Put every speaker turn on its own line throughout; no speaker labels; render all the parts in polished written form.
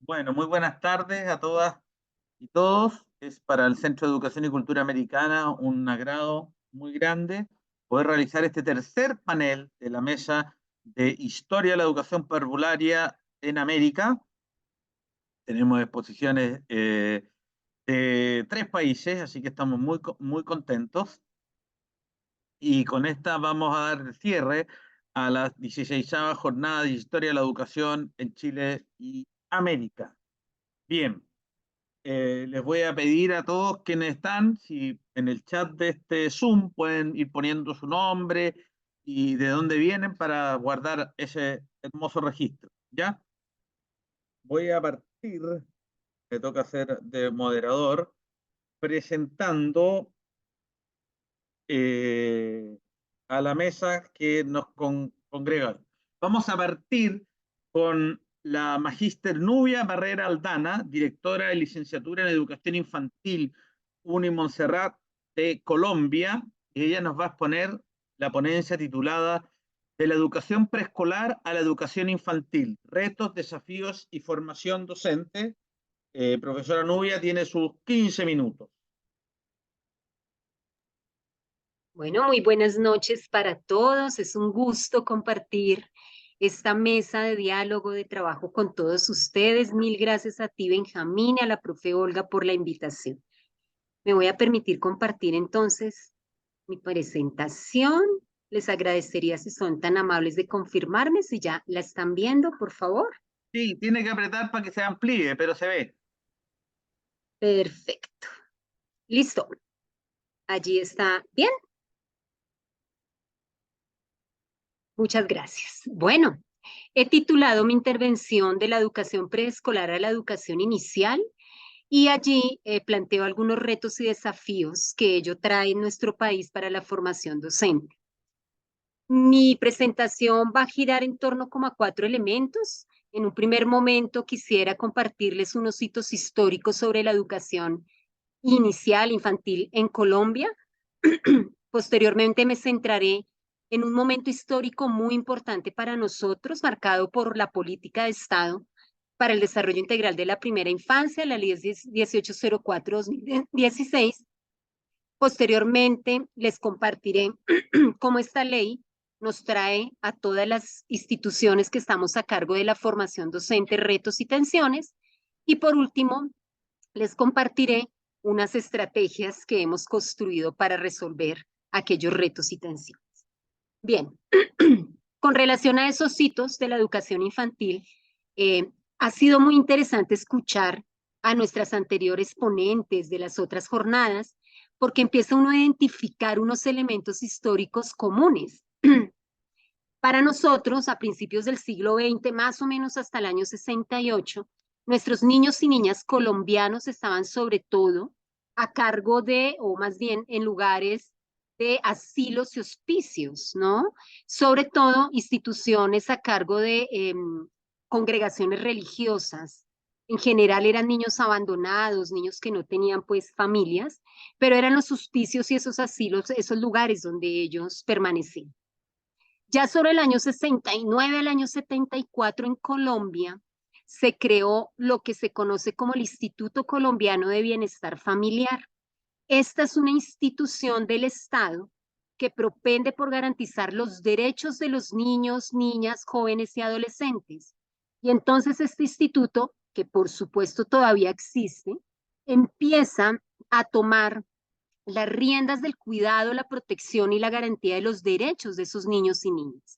Bueno, muy buenas tardes a todas y todos. Es para el Centro de Educación y Cultura Americana un agrado muy grande poder realizar este tercer panel de la mesa de Historia de la Educación Parvularia en América. Tenemos exposiciones de tres países, así que estamos muy contentos. Y con esta vamos a dar cierre a la 16ª jornada de Historia de la Educación en Chile y América. Bien. Les voy a pedir a todos quienes están, si en el chat de este Zoom pueden ir poniendo su nombre y de dónde vienen para guardar ese hermoso registro. ¿Ya? Voy a partir, me toca ser de moderador, presentando eh, a la mesa que nos congrega. Vamos a partir con la magíster Nubia Barrera Aldana, directora de licenciatura en Educación Infantil Montserrat de Colombia, y ella nos va a exponer la ponencia titulada De la educación preescolar a la educación infantil, retos, desafíos y formación docente. Profesora Nubia tiene sus 15 minutos.
Bueno, muy buenas noches para todos. Es un gusto compartir esta mesa de diálogo, de trabajo con todos ustedes. Mil gracias a ti, Benjamín, y a la profe Olga por la invitación. Me voy a permitir compartir entonces mi presentación. Les agradecería si son tan amables de confirmarme si ya la están viendo, por favor.
Sí, tiene que apretar para que se amplíe, pero se ve.
Perfecto. Listo. Allí está. Bien. Muchas gracias. Bueno, he titulado mi intervención de la educación preescolar a la educación inicial y allí planteo algunos retos y desafíos que ello trae en nuestro país para la formación docente. Mi presentación va a girar en torno como a 4 elementos. En un primer momento quisiera compartirles unos hitos históricos sobre la educación inicial, infantil en Colombia. Posteriormente me centraré en un momento histórico muy importante para nosotros, marcado por la política de Estado para el desarrollo integral de la primera infancia, la Ley 1804-2016. Posteriormente les compartiré cómo esta ley nos trae a todas las instituciones que estamos a cargo de la formación docente, retos y tensiones. Y por último, les compartiré unas estrategias que hemos construido para resolver aquellos retos y tensiones. Bien, con relación a esos hitos de la educación infantil, ha sido muy interesante escuchar a nuestras anteriores ponentes de las otras jornadas, porque empieza uno a identificar unos elementos históricos comunes. Para nosotros, a principios del siglo XX, más o menos hasta el año 68, nuestros niños y niñas colombianos estaban sobre todo a cargo de, o más bien en lugares de asilos y hospicios, ¿no? Sobre todo instituciones a cargo de congregaciones religiosas. En general eran niños abandonados, niños que no tenían pues familias, pero eran los hospicios y esos asilos, esos lugares donde ellos permanecían. Ya sobre el año 69 al año 74 en Colombia se creó lo que se conoce como el Instituto Colombiano de Bienestar Familiar. Esta es una institución del Estado que propende por garantizar los derechos de los niños, niñas, jóvenes y adolescentes. Y entonces este instituto, que por supuesto todavía existe, empieza a tomar las riendas del cuidado, la protección y la garantía de los derechos de esos niños y niñas.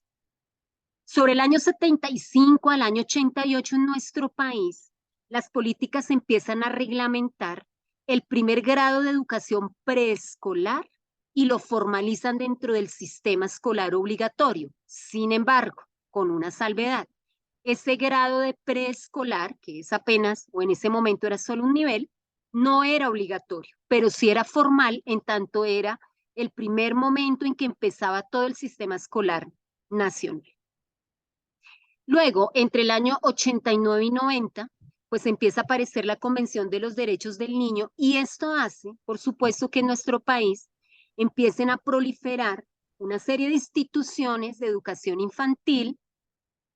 Sobre el año 75 al año 88 en nuestro país, las políticas empiezan a reglamentar el primer grado de educación preescolar y lo formalizan dentro del sistema escolar obligatorio. Sin embargo, con una salvedad, ese grado de preescolar, que es apenas, o en ese momento era solo un nivel, no era obligatorio, pero sí era formal en tanto era el primer momento en que empezaba todo el sistema escolar nacional. Luego, entre el año 89 y 90, pues empieza a aparecer la Convención de los Derechos del Niño y esto hace, por supuesto, que en nuestro país empiecen a proliferar una serie de instituciones de educación infantil,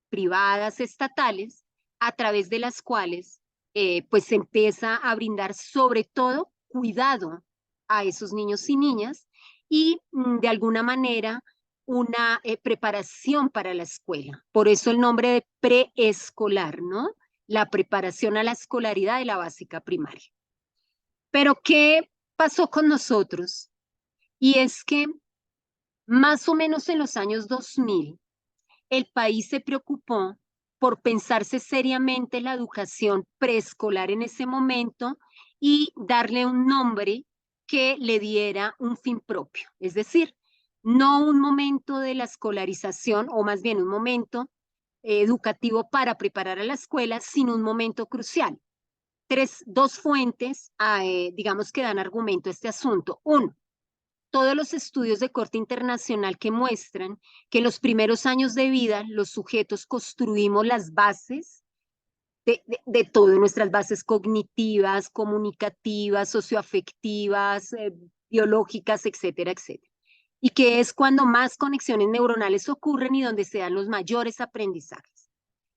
privadas, estatales, a través de las cuales pues se empieza a brindar sobre todo cuidado a esos niños y niñas y de alguna manera una preparación para la escuela. Por eso el nombre de preescolar, ¿no? La preparación a la escolaridad de la básica primaria. Pero ¿qué pasó con nosotros? Y es que más o menos en los años 2000, el país se preocupó por pensarse seriamente la educación preescolar en ese momento y darle un nombre que le diera un fin propio. Es decir, no un momento de la escolarización, o más bien un momento educativo para preparar a la escuela, sino un momento crucial. Dos fuentes, digamos, que dan argumento a este asunto. Uno, todos los estudios de corte internacional que muestran que en los primeros años de vida los sujetos construimos las bases de todo, nuestras bases cognitivas, comunicativas, socioafectivas, biológicas, etcétera, etcétera. Y que es cuando más conexiones neuronales ocurren y donde se dan los mayores aprendizajes.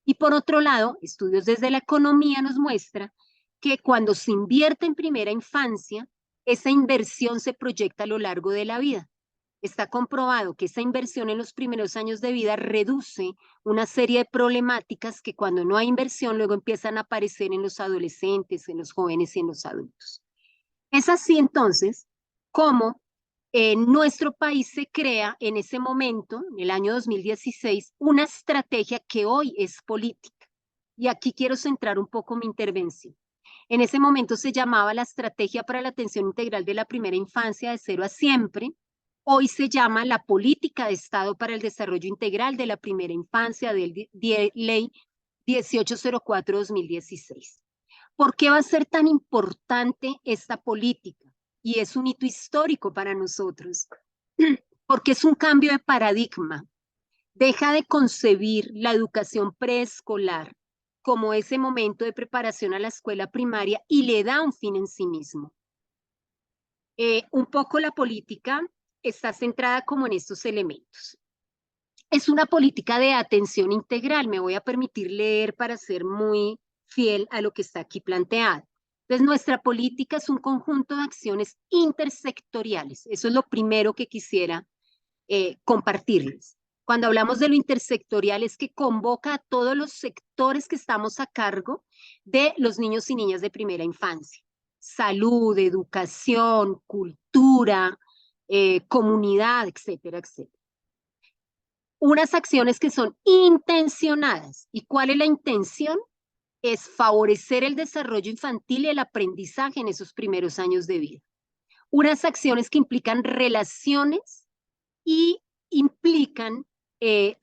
Y por otro lado, estudios desde la economía nos muestran que cuando se invierte en primera infancia, esa inversión se proyecta a lo largo de la vida. Está comprobado que esa inversión en los primeros años de vida reduce una serie de problemáticas que cuando no hay inversión luego empiezan a aparecer en los adolescentes, en los jóvenes y en los adultos. Es así entonces como en nuestro país se crea en ese momento, en el año 2016, una estrategia que hoy es política. Y aquí quiero centrar un poco mi intervención. En ese momento se llamaba la Estrategia para la Atención Integral de la Primera Infancia de Cero a Siempre. Hoy se llama la Política de Estado para el Desarrollo Integral de la Primera Infancia de Ley 1804-2016. ¿Por qué va a ser tan importante esta política? Y es un hito histórico para nosotros, porque es un cambio de paradigma. Deja de concebir la educación preescolar como ese momento de preparación a la escuela primaria y le da un fin en sí mismo. Un poco la política está centrada como en estos elementos. Es una política de atención integral. Me voy a permitir leer para ser muy fiel a lo que está aquí planteado. Entonces, nuestra política es un conjunto de acciones intersectoriales. Eso es lo primero que quisiera compartirles. Cuando hablamos de lo intersectorial es que convoca a todos los sectores que estamos a cargo de los niños y niñas de primera infancia. Salud, educación, cultura, comunidad, etcétera, etcétera. Unas acciones que son intencionadas. ¿Y cuál es la intención? Es favorecer el desarrollo infantil y el aprendizaje en esos primeros años de vida. Unas acciones que implican relaciones y implican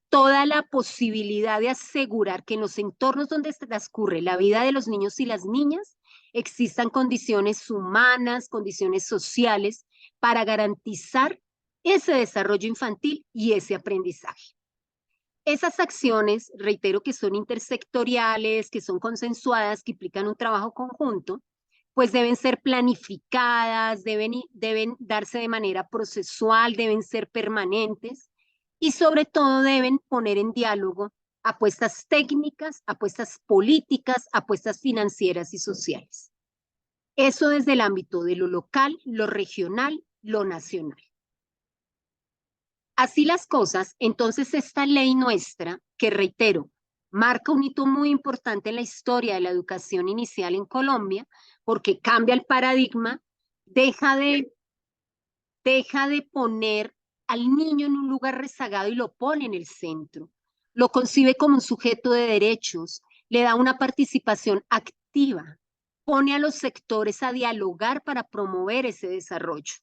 toda la posibilidad de asegurar que en los entornos donde transcurre la vida de los niños y las niñas existan condiciones humanas, condiciones sociales para garantizar ese desarrollo infantil y ese aprendizaje. Esas acciones, reitero que son intersectoriales, que son consensuadas, que implican un trabajo conjunto, pues deben ser planificadas, deben darse de manera procesual, deben ser permanentes y sobre todo deben poner en diálogo apuestas técnicas, apuestas políticas, apuestas financieras y sociales. Eso desde el ámbito de lo local, lo regional, lo nacional. Así las cosas, entonces esta ley nuestra, que reitero, marca un hito muy importante en la historia de la educación inicial en Colombia, porque cambia el paradigma, deja de poner al niño en un lugar rezagado y lo pone en el centro. Lo concibe como un sujeto de derechos, le da una participación activa, pone a los sectores a dialogar para promover ese desarrollo.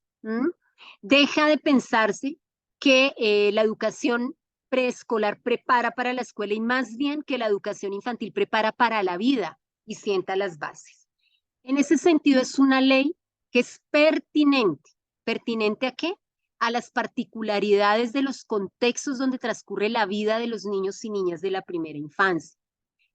Deja de pensarse que la educación preescolar prepara para la escuela y más bien que la educación infantil prepara para la vida y sienta las bases. En ese sentido es una ley que es pertinente. ¿Pertinente a qué? A las particularidades de los contextos donde transcurre la vida de los niños y niñas de la primera infancia.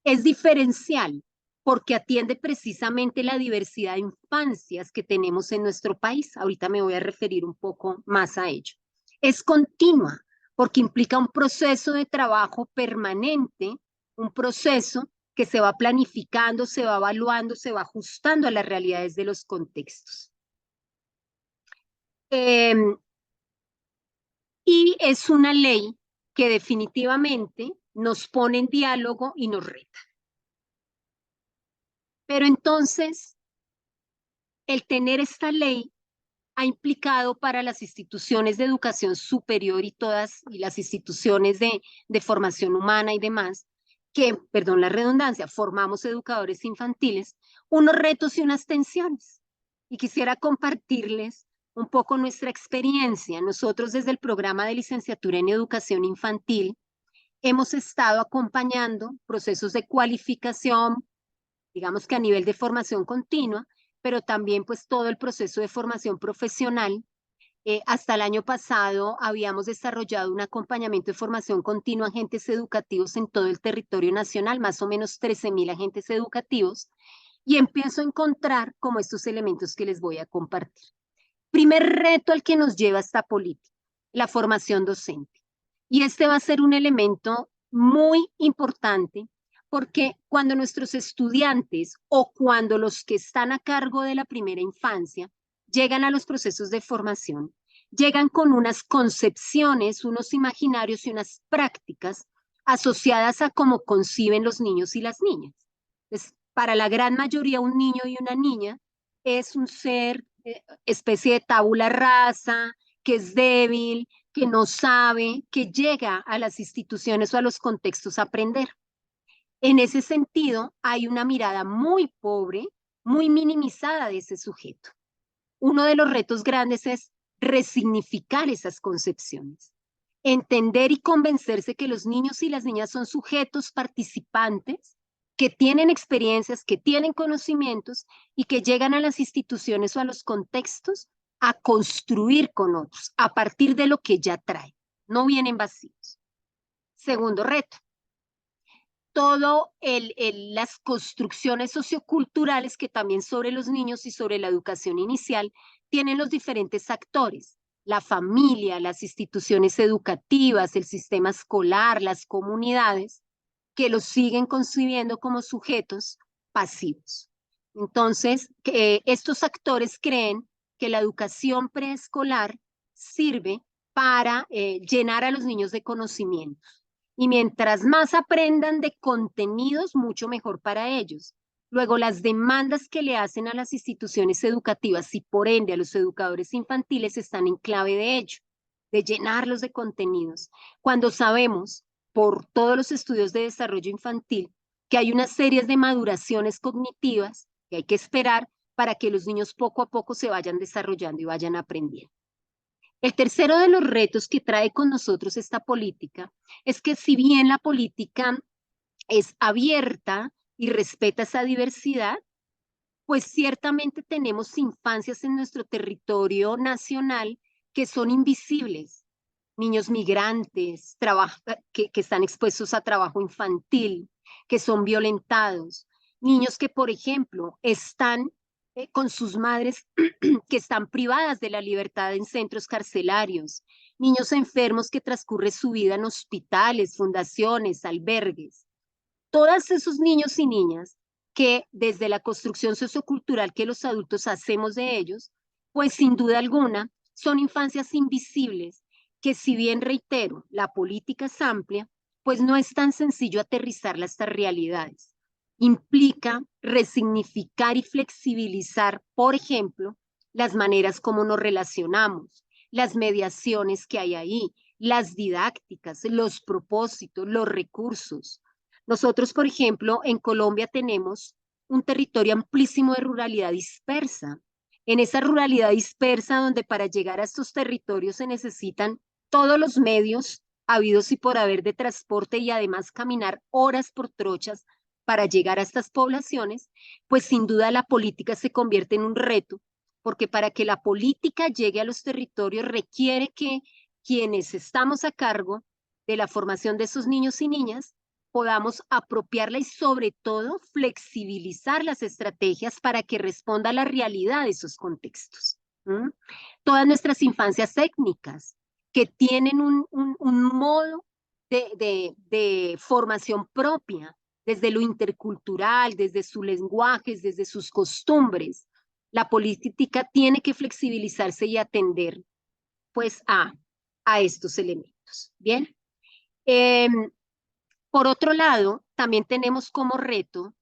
Es diferencial porque atiende precisamente la diversidad de infancias que tenemos en nuestro país. Ahorita me voy a referir un poco más a ello. Es continua porque implica un proceso de trabajo permanente, un proceso que se va planificando, se va evaluando, se va ajustando a las realidades de los contextos. Y es una ley que definitivamente nos pone en diálogo y nos reta. Pero entonces, el tener esta ley ha implicado para las instituciones de educación superior y las instituciones de formación humana y demás, que, perdón la redundancia, formamos educadores infantiles, unos retos y unas tensiones. Y quisiera compartirles un poco nuestra experiencia. Nosotros desde el programa de licenciatura en educación infantil hemos estado acompañando procesos de cualificación, digamos que a nivel de formación continua, pero también pues todo el proceso de formación profesional. Hasta el año pasado habíamos desarrollado un acompañamiento de formación continua a agentes educativos en todo el territorio nacional, más o menos 13.000 agentes educativos, y empiezo a encontrar como estos elementos que les voy a compartir. Primer reto al que nos lleva esta política, la formación docente. Y este va a ser un elemento muy importante porque cuando nuestros estudiantes o cuando los que están a cargo de la primera infancia llegan a los procesos de formación, llegan con unas concepciones, unos imaginarios y unas prácticas asociadas a cómo conciben los niños y las niñas. Entonces, para la gran mayoría, un niño y una niña es un ser especie de tabula rasa, que es débil, que no sabe, que llega a las instituciones o a los contextos a aprender. En ese sentido, hay una mirada muy pobre, muy minimizada de ese sujeto. Uno de los retos grandes es resignificar esas concepciones, entender y convencerse que los niños y las niñas son sujetos participantes, que tienen experiencias, que tienen conocimientos y que llegan a las instituciones o a los contextos a construir con otros, a partir de lo que ya traen. No vienen vacíos. Segundo reto, todo las construcciones socioculturales que también sobre los niños y sobre la educación inicial tienen los diferentes actores, la familia, las instituciones educativas, el sistema escolar, las comunidades, que los siguen concibiendo como sujetos pasivos. Entonces, estos actores creen que la educación preescolar sirve para llenar a los niños de conocimientos. Y mientras más aprendan de contenidos, mucho mejor para ellos. Luego, las demandas que le hacen a las instituciones educativas y por ende a los educadores infantiles están en clave de ello, de llenarlos de contenidos. Cuando sabemos por todos los estudios de desarrollo infantil que hay unas series de maduraciones cognitivas que hay que esperar para que los niños poco a poco se vayan desarrollando y vayan aprendiendo. El tercero de los retos que trae con nosotros esta política es que si bien la política es abierta y respeta esa diversidad, pues ciertamente tenemos infancias en nuestro territorio nacional que son invisibles, niños migrantes que están expuestos a trabajo infantil, que son violentados, niños que, por ejemplo, están con sus madres que están privadas de la libertad en centros carcelarios, niños enfermos que transcurren su vida en hospitales, fundaciones, albergues. Todos esos niños y niñas que desde la construcción sociocultural que los adultos hacemos de ellos, pues sin duda alguna son infancias invisibles que si bien reitero, la política es amplia, pues no es tan sencillo aterrizarla a estas realidades. Implica resignificar y flexibilizar, por ejemplo, las maneras como nos relacionamos, las mediaciones que hay ahí, las didácticas, los propósitos, los recursos. Nosotros, por ejemplo, en Colombia tenemos un territorio amplísimo de ruralidad dispersa. En esa ruralidad dispersa, donde para llegar a estos territorios se necesitan todos los medios habidos y por haber de transporte y además caminar horas por trochas para llegar a estas poblaciones, pues sin duda la política se convierte en un reto, porque para que la política llegue a los territorios requiere que quienes estamos a cargo de la formación de esos niños y niñas podamos apropiarla y sobre todo flexibilizar las estrategias para que responda a la realidad de esos contextos. Todas nuestras infancias étnicas que tienen un modo de formación propia, desde lo intercultural, desde sus lenguajes, desde sus costumbres. La política tiene que flexibilizarse y atender pues a estos elementos. Bien. Eh, por otro lado, también tenemos como reto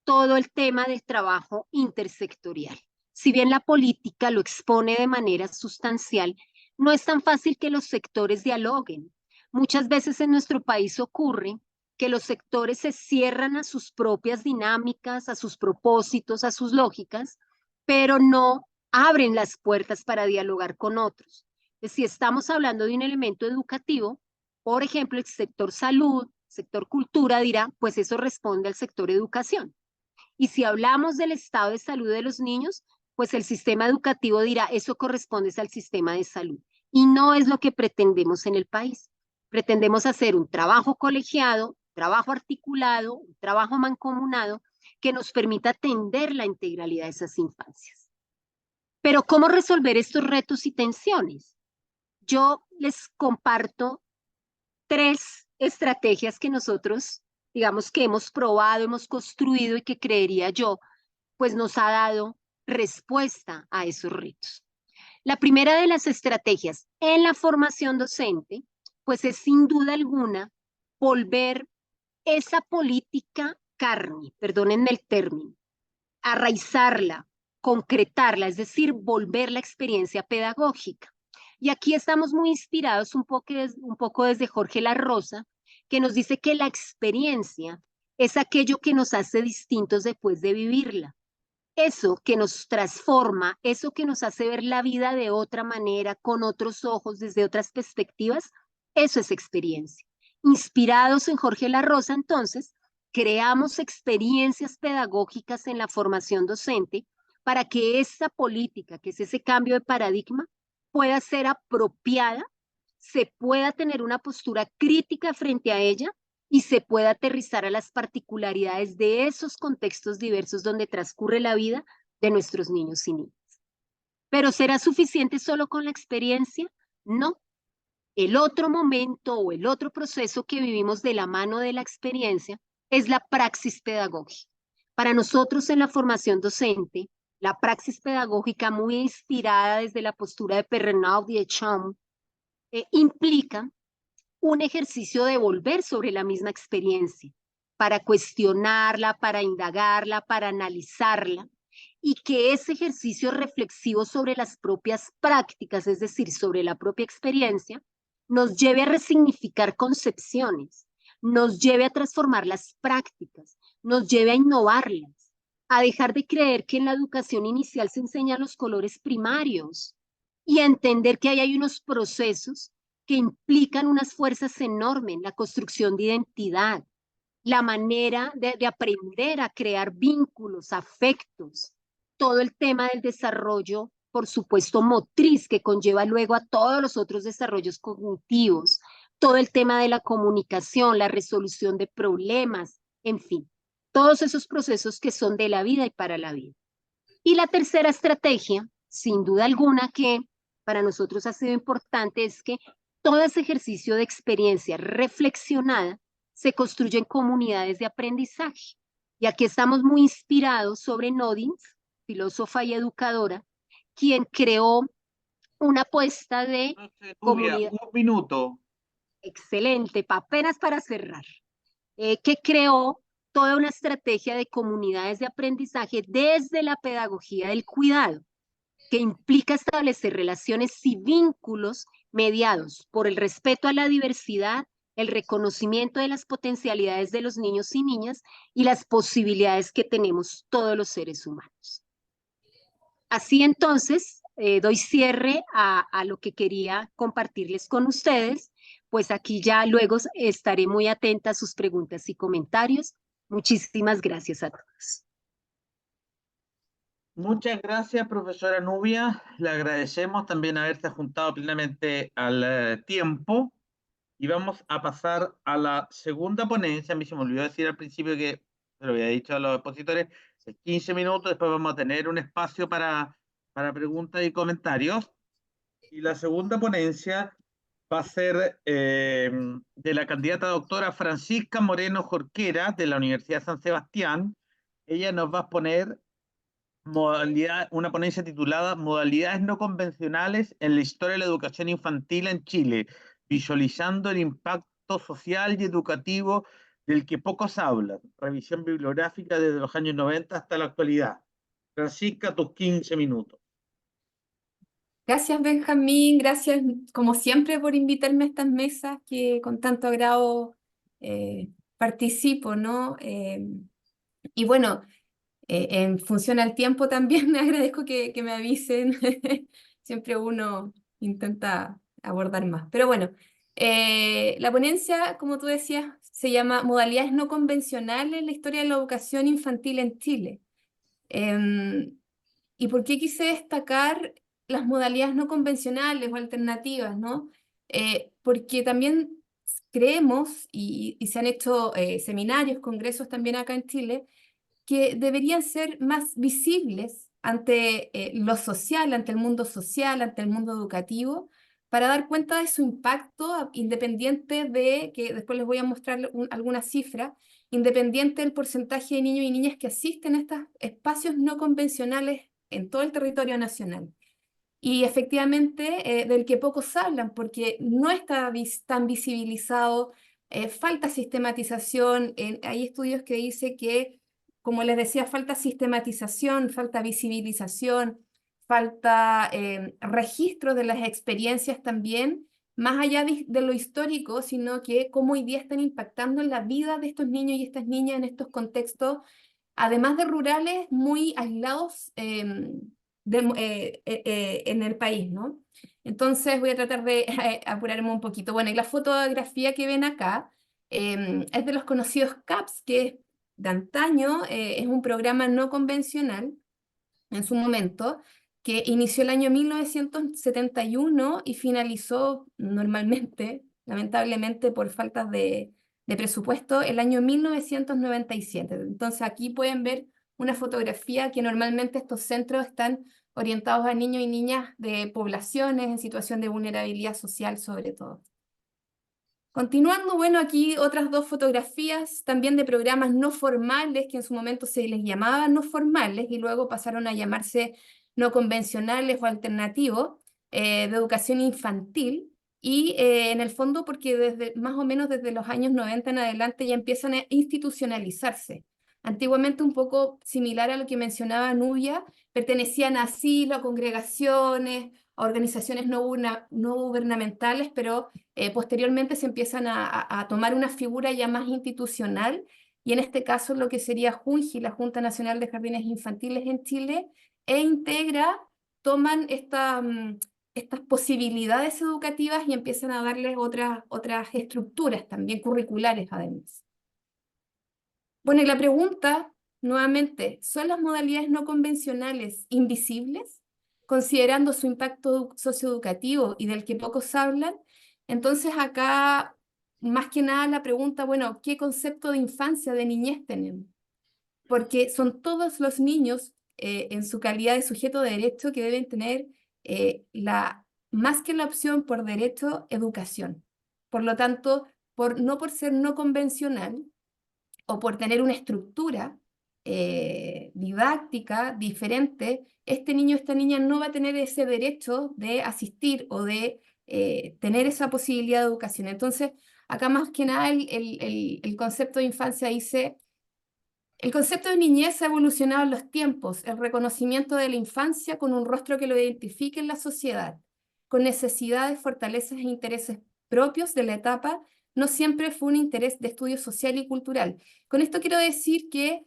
todo el tema del trabajo intersectorial. Si bien la política lo expone de manera sustancial, no es tan fácil que los sectores dialoguen. Muchas veces en nuestro país ocurre que los sectores se cierran a sus propias dinámicas, a sus propósitos, a sus lógicas, pero no abren las puertas para dialogar con otros. Si estamos hablando de un elemento educativo, por ejemplo, el sector salud, sector cultura dirá, pues eso responde al sector educación. Y si hablamos del estado de salud de los niños, pues el sistema educativo dirá, eso corresponde al sistema de salud. Y no es lo que pretendemos en el país. Pretendemos hacer un trabajo colegiado, trabajo articulado, un trabajo mancomunado que nos permita atender la integralidad de esas infancias. Pero ¿cómo resolver estos retos y tensiones? Yo les comparto 3 estrategias que nosotros, digamos que hemos probado, hemos construido y que creería yo, pues nos ha dado respuesta a esos retos. La primera de las estrategias en la formación docente, pues es sin duda alguna volver esa política carne, perdónenme el término, arraizarla, concretarla, es decir, volver la experiencia pedagógica. Y aquí estamos muy inspirados un poco desde Jorge La Rosa, que nos dice que la experiencia es aquello que nos hace distintos después de vivirla. Eso que nos transforma, eso que nos hace ver la vida de otra manera, con otros ojos, desde otras perspectivas, eso es experiencia. Inspirados en Jorge La Rosa, entonces, creamos experiencias pedagógicas en la formación docente para que esa política, que es ese cambio de paradigma, pueda ser apropiada, se pueda tener una postura crítica frente a ella y se pueda aterrizar a las particularidades de esos contextos diversos donde transcurre la vida de nuestros niños y niñas. ¿Pero será suficiente solo con la experiencia? No. El otro momento o el otro proceso que vivimos de la mano de la experiencia es la praxis pedagógica. Para nosotros en la formación docente, la praxis pedagógica muy inspirada desde la postura de Perrenaud y de Cham implica un ejercicio de volver sobre la misma experiencia, para cuestionarla, para indagarla, para analizarla, y que ese ejercicio reflexivo sobre las propias prácticas, es decir, sobre la propia experiencia, nos lleve a resignificar concepciones, nos lleve a transformar las prácticas, nos lleve a innovarlas, a dejar de creer que en la educación inicial se enseñan los colores primarios y a entender que ahí hay unos procesos que implican unas fuerzas enormes, la construcción de identidad, la manera de aprender a crear vínculos, afectos, todo el tema del desarrollo, por supuesto, motriz, que conlleva luego a todos los otros desarrollos cognitivos, todo el tema de la comunicación, la resolución de problemas, en fin, todos esos procesos que son de la vida y para la vida. Y la tercera estrategia, sin duda alguna, que para nosotros ha sido importante, es que todo ese ejercicio de experiencia reflexionada se construye en comunidades de aprendizaje. Y aquí estamos muy inspirados sobre Nodins, filósofa y educadora, quien creó una apuesta de
Nubia,
comunidad.
un minuto.
Excelente, apenas para cerrar. Que creó toda una estrategia de comunidades de aprendizaje desde la pedagogía del cuidado, que implica establecer relaciones y vínculos mediados por el respeto a la diversidad, el reconocimiento de las potencialidades de los niños y niñas y las posibilidades que tenemos todos los seres humanos. Así entonces, doy cierre a lo que quería compartirles con ustedes, pues aquí ya luego estaré muy atenta a sus preguntas y comentarios. Muchísimas gracias a todos.
Muchas gracias, profesora Nubia. Le agradecemos también haberse juntado plenamente al tiempo. Y vamos a pasar a la segunda ponencia. A mí se me olvidó decir al principio que, se lo había dicho a los expositores, es 15 minutos, después vamos a tener un espacio para preguntas y comentarios. Y la segunda ponencia va a ser de la candidata doctora Francisca Moreno Jorquera de la Universidad San Sebastián. Ella nos va a poner una ponencia titulada Modalidades no convencionales en la historia de la educación infantil en Chile, visualizando el impacto social y educativo del que pocos hablan. Revisión bibliográfica desde los años 90 hasta la actualidad. Francisca, tus 15 minutos.
Gracias, Benjamín, gracias como siempre por invitarme a estas mesas que con tanto agrado participo, ¿no? Y bueno, en función al tiempo también me agradezco que me avisen, siempre uno intenta abordar más. Pero bueno, la ponencia, como tú decías, se llama Modalidades no convencionales en la historia de la educación infantil en Chile. ¿Y por qué quise destacar las modalidades no convencionales o alternativas, ¿no? Porque también creemos, y se han hecho seminarios, congresos también acá en Chile, que deberían ser más visibles ante lo social, ante el mundo social, ante el mundo educativo, para dar cuenta de su impacto, independiente de, que después les voy a mostrar alguna cifra, independiente del porcentaje de niños y niñas que asisten a estos espacios no convencionales en todo el territorio nacional. Y efectivamente, del que pocos hablan, porque no está tan visibilizado, falta sistematización. Hay estudios que dicen que, como les decía, falta sistematización, falta visibilización, falta registro de las experiencias también, más allá de lo histórico, sino que cómo hoy día están impactando en la vida de estos niños y estas niñas en estos contextos, además de rurales, muy aislados en el país, ¿no? Entonces voy a tratar de apurarme un poquito. Bueno, y la fotografía que ven acá es de los conocidos CAPS, que es de antaño, es un programa no convencional en su momento, que inició el año 1971 y finalizó normalmente, lamentablemente por faltas de presupuesto, el año 1997. Entonces aquí pueden ver una fotografía que normalmente estos centros están orientados a niños y niñas de poblaciones en situación de vulnerabilidad social sobre todo. Continuando, bueno, aquí otras dos fotografías también de programas no formales, que en su momento se les llamaba no formales y luego pasaron a llamarse no convencionales o alternativos, de educación infantil. Y en el fondo porque más o menos desde los años 90 en adelante ya empiezan a institucionalizarse. Antiguamente, un poco similar a lo que mencionaba Nubia, pertenecían a asilos, a congregaciones, a organizaciones no gubernamentales, pero posteriormente se empiezan a tomar una figura ya más institucional, y en este caso lo que sería JUNJI, la Junta Nacional de Jardines Infantiles en Chile, e integra, toman estas posibilidades educativas y empiezan a darles otras estructuras también curriculares además. Bueno, y la pregunta, nuevamente, ¿son las modalidades no convencionales invisibles, considerando su impacto socioeducativo y del que pocos hablan? Entonces acá, más que nada la pregunta, bueno, ¿qué concepto de infancia, de niñez tenemos? Porque son todos los niños en su calidad de sujeto de derecho que deben tener más que la opción por derecho, educación. Por lo tanto, no por ser no convencional, o por tener una estructura didáctica diferente, este niño o esta niña no va a tener ese derecho de asistir o de tener esa posibilidad de educación. Entonces, acá más que nada el concepto de infancia dice: el concepto de niñez ha evolucionado en los tiempos, el reconocimiento de la infancia con un rostro que lo identifique en la sociedad, con necesidades, fortalezas e intereses propios de la etapa, no siempre fue un interés de estudio social y cultural. Con esto quiero decir que,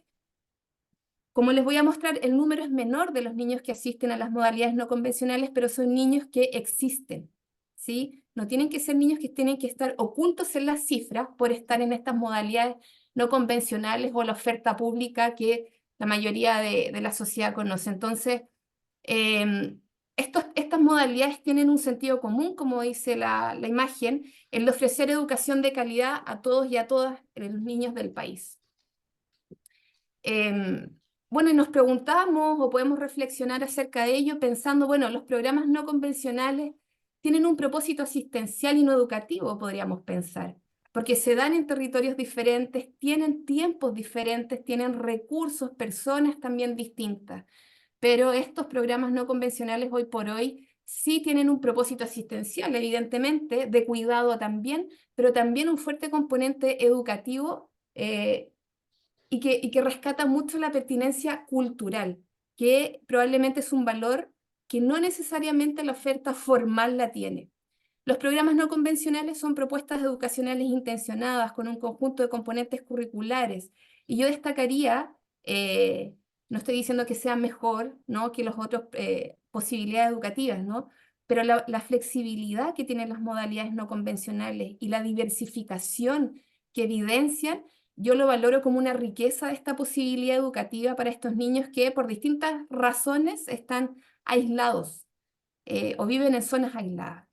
como les voy a mostrar, el número es menor de los niños que asisten a las modalidades no convencionales, pero son niños que existen, ¿sí? No tienen que ser niños que tienen que estar ocultos en las cifras por estar en estas modalidades no convencionales o la oferta pública que la mayoría de la sociedad conoce. Entonces, estas modalidades tienen un sentido común, como dice la imagen, el de ofrecer educación de calidad a todos y a todas los niños del país. Bueno, y nos preguntamos o podemos reflexionar acerca de ello pensando, bueno, los programas no convencionales tienen un propósito asistencial y no educativo, podríamos pensar, porque se dan en territorios diferentes, tienen tiempos diferentes, tienen recursos, personas también distintas. Pero estos programas no convencionales hoy por hoy sí tienen un propósito asistencial, evidentemente, de cuidado también, pero también un fuerte componente educativo y que rescata mucho la pertinencia cultural, que probablemente es un valor que no necesariamente la oferta formal la tiene. Los programas no convencionales son propuestas educacionales intencionadas con un conjunto de componentes curriculares. Y yo destacaría, no estoy diciendo que sea mejor, ¿no?, que las otras posibilidades educativas, ¿no?, pero la flexibilidad que tienen las modalidades no convencionales y la diversificación que evidencian, yo lo valoro como una riqueza de esta posibilidad educativa para estos niños que por distintas razones están aislados o viven en zonas aisladas.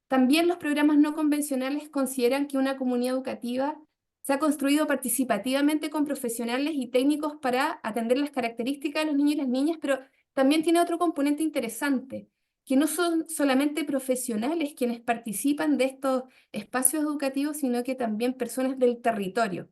También los programas no convencionales consideran que una comunidad educativa se ha construido participativamente con profesionales y técnicos para atender las características de los niños y las niñas, pero también tiene otro componente interesante, que no son solamente profesionales quienes participan de estos espacios educativos, sino que también personas del territorio.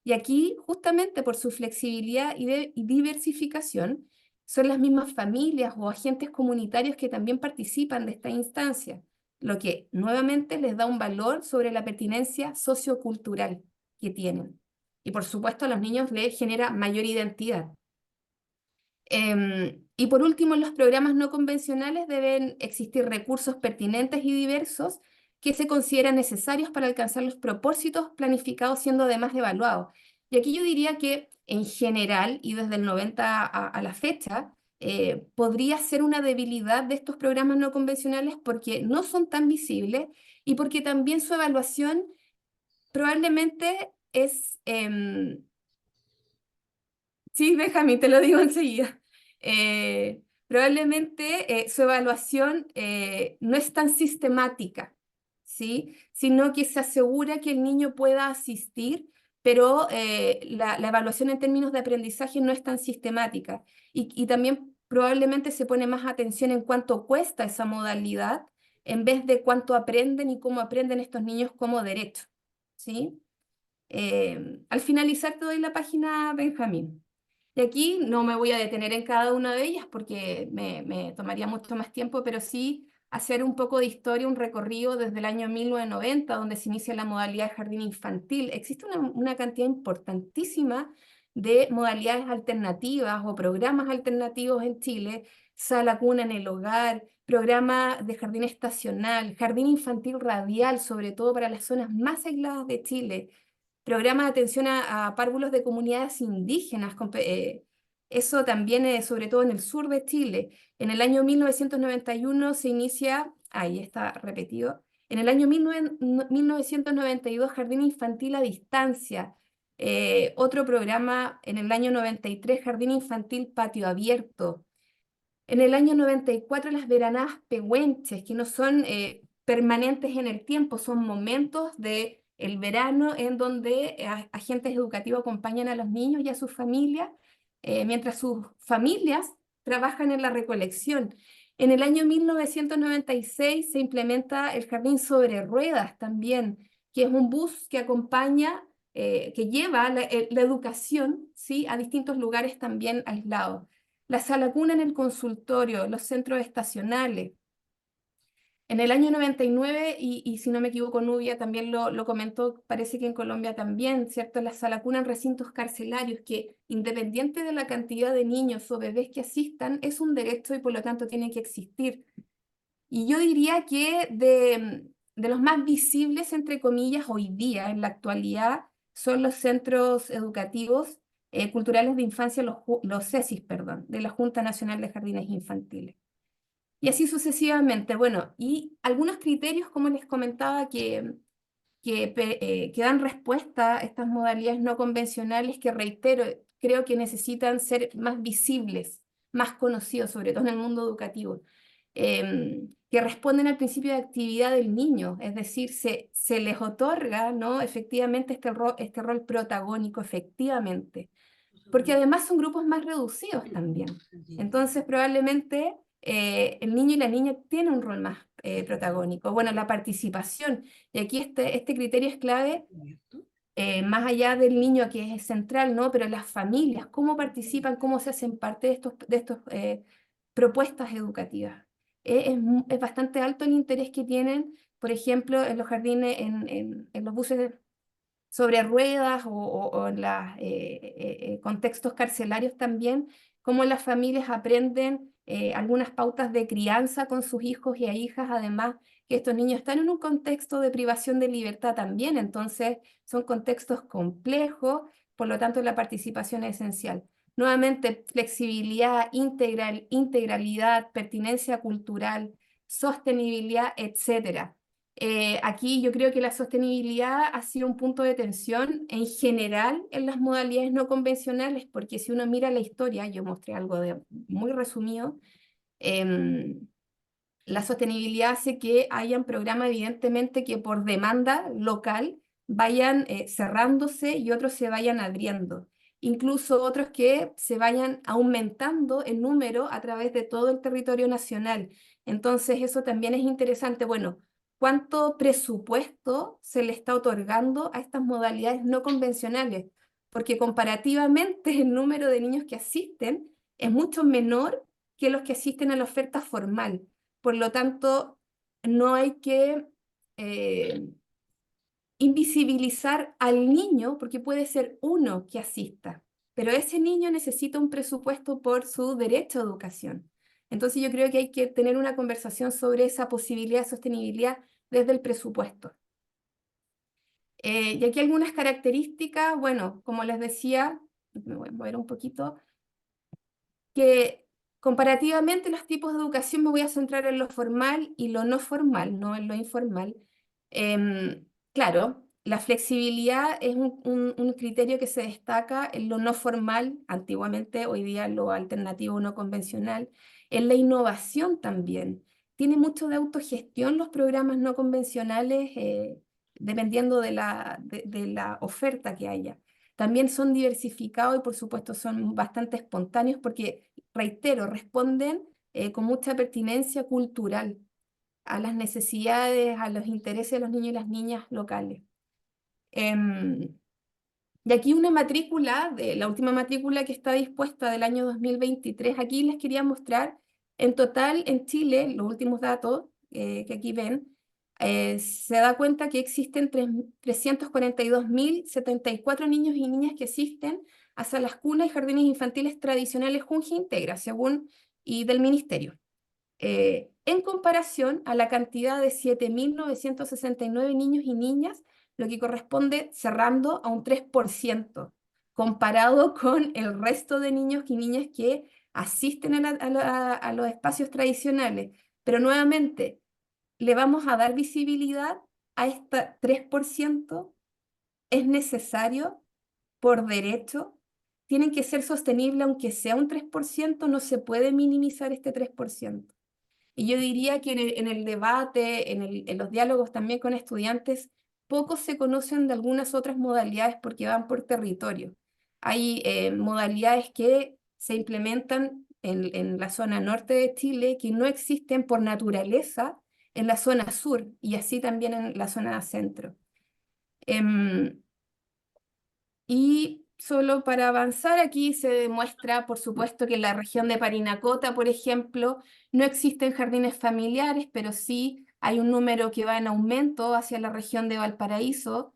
Y aquí, justamente por su flexibilidad y diversificación, son las mismas familias o agentes comunitarios que también participan de esta instancia, lo que nuevamente les da un valor sobre la pertinencia sociocultural que tienen. Y por supuesto a los niños les genera mayor identidad. Y por último, en los programas no convencionales deben existir recursos pertinentes y diversos que se consideran necesarios para alcanzar los propósitos planificados, siendo además evaluados. Y aquí yo diría que en general, y desde el 90 a la fecha, podría ser una debilidad de estos programas no convencionales porque no son tan visibles y porque también su evaluación probablemente es... sí, Benjamín, te lo digo enseguida. Probablemente su evaluación no es tan sistemática, ¿sí?, sino que se asegura que el niño pueda asistir, pero la evaluación en términos de aprendizaje no es tan sistemática. Y también probablemente se pone más atención en cuánto cuesta esa modalidad en vez de cuánto aprenden y cómo aprenden estos niños como derecho, ¿sí? Al finalizar te doy la página, Benjamín. Y aquí no me voy a detener en cada una de ellas porque me tomaría mucho más tiempo, pero sí hacer un poco de historia, un recorrido desde el año 1990, donde se inicia la modalidad de jardín infantil. Existe una cantidad importantísima de modalidades alternativas o programas alternativos en Chile: sala cuna en el hogar, programa de jardín estacional, jardín infantil radial, sobre todo para las zonas más aisladas de Chile, programa de atención a párvulos de comunidades indígenas, eso también sobre todo en el sur de Chile. En el año 1991 se inicia, ahí está repetido, en el año 1992 Jardín Infantil a Distancia, otro programa en el año 93 Jardín Infantil Patio Abierto. En el año 94 las veranadas pehuenches, que no son permanentes en el tiempo, son momentos de el verano en donde agentes educativos acompañan a los niños y a sus familias, mientras sus familias trabajan en la recolección. En el año 1996 se implementa el Jardín sobre Ruedas también, que es un bus que acompaña, que lleva la educación, ¿sí?, a distintos lugares también aislados. La sala cuna en el consultorio, los centros estacionales. En el año 99, y si no me equivoco, Nubia también lo comentó, parece que en Colombia también, ¿cierto? La sala cuna en recintos carcelarios, que independiente de la cantidad de niños o bebés que asistan, es un derecho y por lo tanto tiene que existir. Y yo diría que de los más visibles, entre comillas, hoy día, en la actualidad, son los centros educativos culturales de infancia, los CESIS, perdón, de la Junta Nacional de Jardines Infantiles. Y así sucesivamente. Bueno, y algunos criterios, como les comentaba, que dan respuesta a estas modalidades no convencionales que, reitero, creo que necesitan ser más visibles, más conocidos, sobre todo en el mundo educativo, que responden al principio de actividad del niño, es decir, se les otorga, ¿no?, efectivamente este rol protagónico, efectivamente, porque además son grupos más reducidos también. Entonces, probablemente el niño y la niña tienen un rol más protagónico. Bueno, la participación, y aquí este criterio es clave, más allá del niño que es central, ¿no? Pero las familias, cómo participan, cómo se hacen parte de estos propuestas educativas. Es bastante alto el interés que tienen, por ejemplo, en los jardines, en los buses sobre ruedas o en los contextos carcelarios también, cómo las familias aprenden algunas pautas de crianza con sus hijos y hijas, además que estos niños están en un contexto de privación de libertad también, entonces son contextos complejos, por lo tanto la participación es esencial. Nuevamente, flexibilidad, integralidad, pertinencia cultural, sostenibilidad, etcétera. Aquí yo creo que la sostenibilidad ha sido un punto de tensión en general en las modalidades no convencionales, porque si uno mira la historia, yo mostré algo muy resumido, la sostenibilidad hace que hayan programas evidentemente que por demanda local vayan cerrándose y otros se vayan abriendo. Incluso otros que se vayan aumentando en número a través de todo el territorio nacional. Entonces eso también es interesante. Bueno, ¿cuánto presupuesto se le está otorgando a estas modalidades no convencionales? Porque comparativamente el número de niños que asisten es mucho menor que los que asisten a la oferta formal. Por lo tanto, no hay que invisibilizar al niño, porque puede ser uno que asista, pero ese niño necesita un presupuesto por su derecho a educación. Entonces yo creo que hay que tener una conversación sobre esa posibilidad de sostenibilidad desde el presupuesto. Y aquí algunas características, bueno, como les decía, me voy a mover un poquito, que comparativamente los tipos de educación me voy a centrar en lo formal y lo no formal, no en lo informal. Claro, la flexibilidad es un criterio que se destaca en lo no formal, antiguamente, hoy día lo alternativo no convencional, en la innovación también. Tiene mucho de autogestión los programas no convencionales, dependiendo de la oferta que haya. También son diversificados y por supuesto son bastante espontáneos porque, reitero, responden con mucha pertinencia cultural a las necesidades, a los intereses de los niños y las niñas locales. Y aquí una matrícula, de la última matrícula que está dispuesta del año 2023, aquí les quería mostrar, en total en Chile, los últimos datos que aquí ven, se da cuenta que existen 342.074 niños y niñas que asisten a salas cunas y jardines infantiles tradicionales Junji Integra, según y del Ministerio. En comparación a la cantidad de 7.969 niños y niñas, lo que corresponde cerrando a un 3%, comparado con el resto de niños y niñas que asisten a los espacios tradicionales. Pero nuevamente, ¿le vamos a dar visibilidad a este 3%? ¿Es necesario por derecho? Tienen que ser sostenibles, aunque sea un 3%, no se puede minimizar este 3%. Y yo diría que en el debate, en los diálogos también con estudiantes, pocos se conocen de algunas otras modalidades porque van por territorio. Hay modalidades que se implementan en la zona norte de Chile que no existen por naturaleza en la zona sur y así también en la zona centro. Y solo para avanzar, aquí se demuestra, por supuesto, que en la región de Parinacota, por ejemplo, no existen jardines familiares, pero sí hay un número que va en aumento hacia la región de Valparaíso.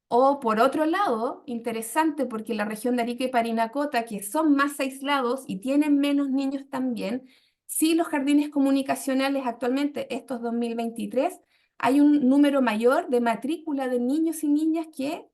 O por otro lado, interesante, porque la región de Arica y Parinacota, que son más aislados y tienen menos niños también, sí los jardines comunicacionales actualmente, estos 2023, hay un número mayor de matrícula de niños y niñas que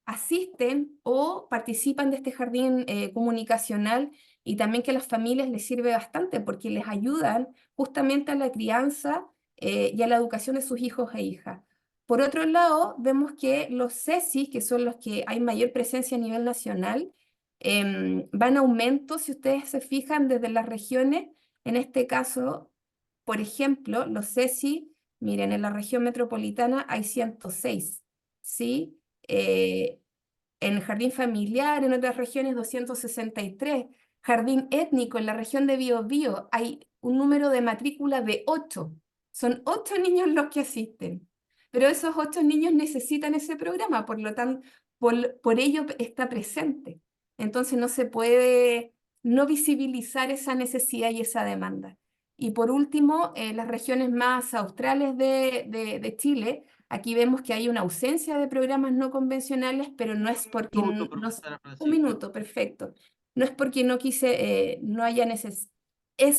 asisten o participan de este jardín comunicacional y también que a las familias les sirve bastante porque les ayudan justamente a la crianza y a la educación de sus hijos e hijas. Por otro lado, vemos que los CESI, que son los que hay mayor presencia a nivel nacional, van en aumento, si ustedes se fijan, desde las regiones. En este caso, por ejemplo, los CESI, miren, en la región metropolitana hay 106, ¿sí? En el jardín familiar, en otras regiones 263, jardín étnico en la región de Biobío hay un número de matrícula de 8. Son 8 niños los que asisten. Pero esos 8 niños necesitan ese programa, por lo tanto, por ello está presente. Entonces no se puede no visibilizar esa necesidad y esa demanda. Y por último, las regiones más australes de Chile, aquí vemos que hay una ausencia de programas no convencionales, pero no es porque
Minuto,
no...
profesora
Un
Francisca.
minuto, perfecto. No es porque no quise, no haya necesidad.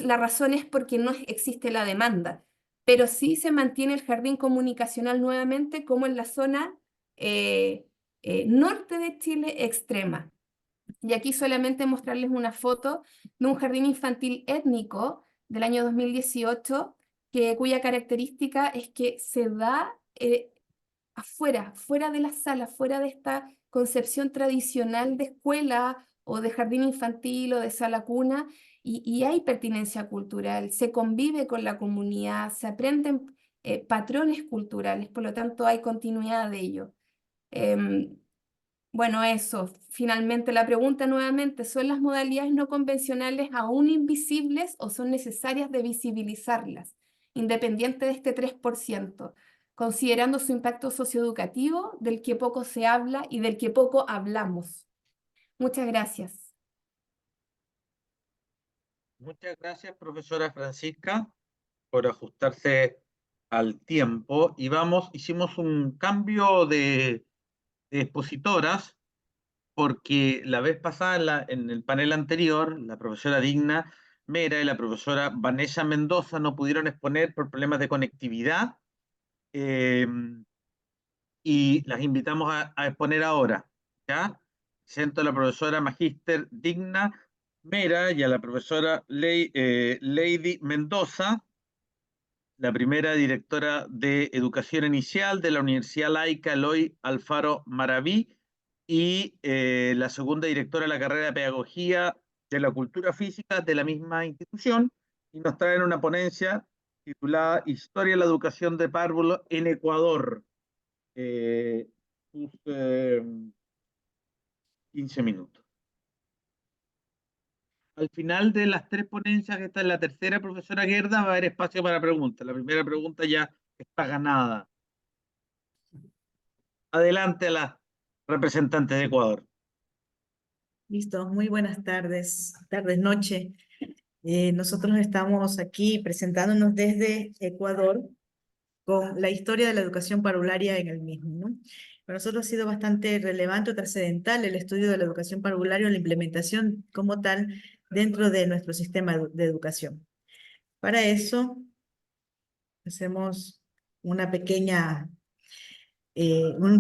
La razón es porque no existe la demanda, pero sí se mantiene el jardín comunicacional nuevamente como en la zona norte de Chile extrema. Y aquí solamente mostrarles una foto de un jardín infantil étnico del año 2018, cuya característica es que se da afuera, fuera de la sala, fuera de esta concepción tradicional de escuela o de jardín infantil o de sala cuna, y hay pertinencia cultural, se convive con la comunidad, se aprenden patrones culturales, por lo tanto hay continuidad de ello. Bueno, eso, finalmente la pregunta nuevamente, ¿son las modalidades no convencionales aún invisibles o son necesarias de visibilizarlas, independiente de este 3%, considerando su impacto socioeducativo, del que poco se habla y del que poco hablamos? Muchas gracias.
Muchas gracias, profesora Francisca, por ajustarse al tiempo. Y hicimos un cambio de expositoras, porque la vez pasada, en el panel anterior, la profesora Digna Mera y la profesora Vanessa Mendoza no pudieron exponer por problemas de conectividad, eh, y las invitamos a exponer ahora, ¿ya? Presento a la profesora Magíster Digna Mera y a la profesora Lady Mendoza, la primera directora de Educación Inicial de la Universidad Laica Eloy Alfaro Maraví, y la segunda directora de la carrera de Pedagogía de la Cultura Física de la misma institución, y nos traen una ponencia titulada Historia de la Educación de Párvulos en Ecuador. Eh, sus 15 minutos. Al final de las 3 ponencias, que está en la tercera, profesora Gerda, va a haber espacio para preguntas. La primera pregunta ya está ganada. Adelante a la representante de Ecuador.
Listo, muy buenas tardes, noche. Nosotros estamos aquí presentándonos desde Ecuador con la historia de la educación parvularia en el mismo, ¿no? Para nosotros ha sido bastante relevante o trascendental el estudio de la educación parvularia o la implementación como tal dentro de nuestro sistema de educación. Para eso hacemos una un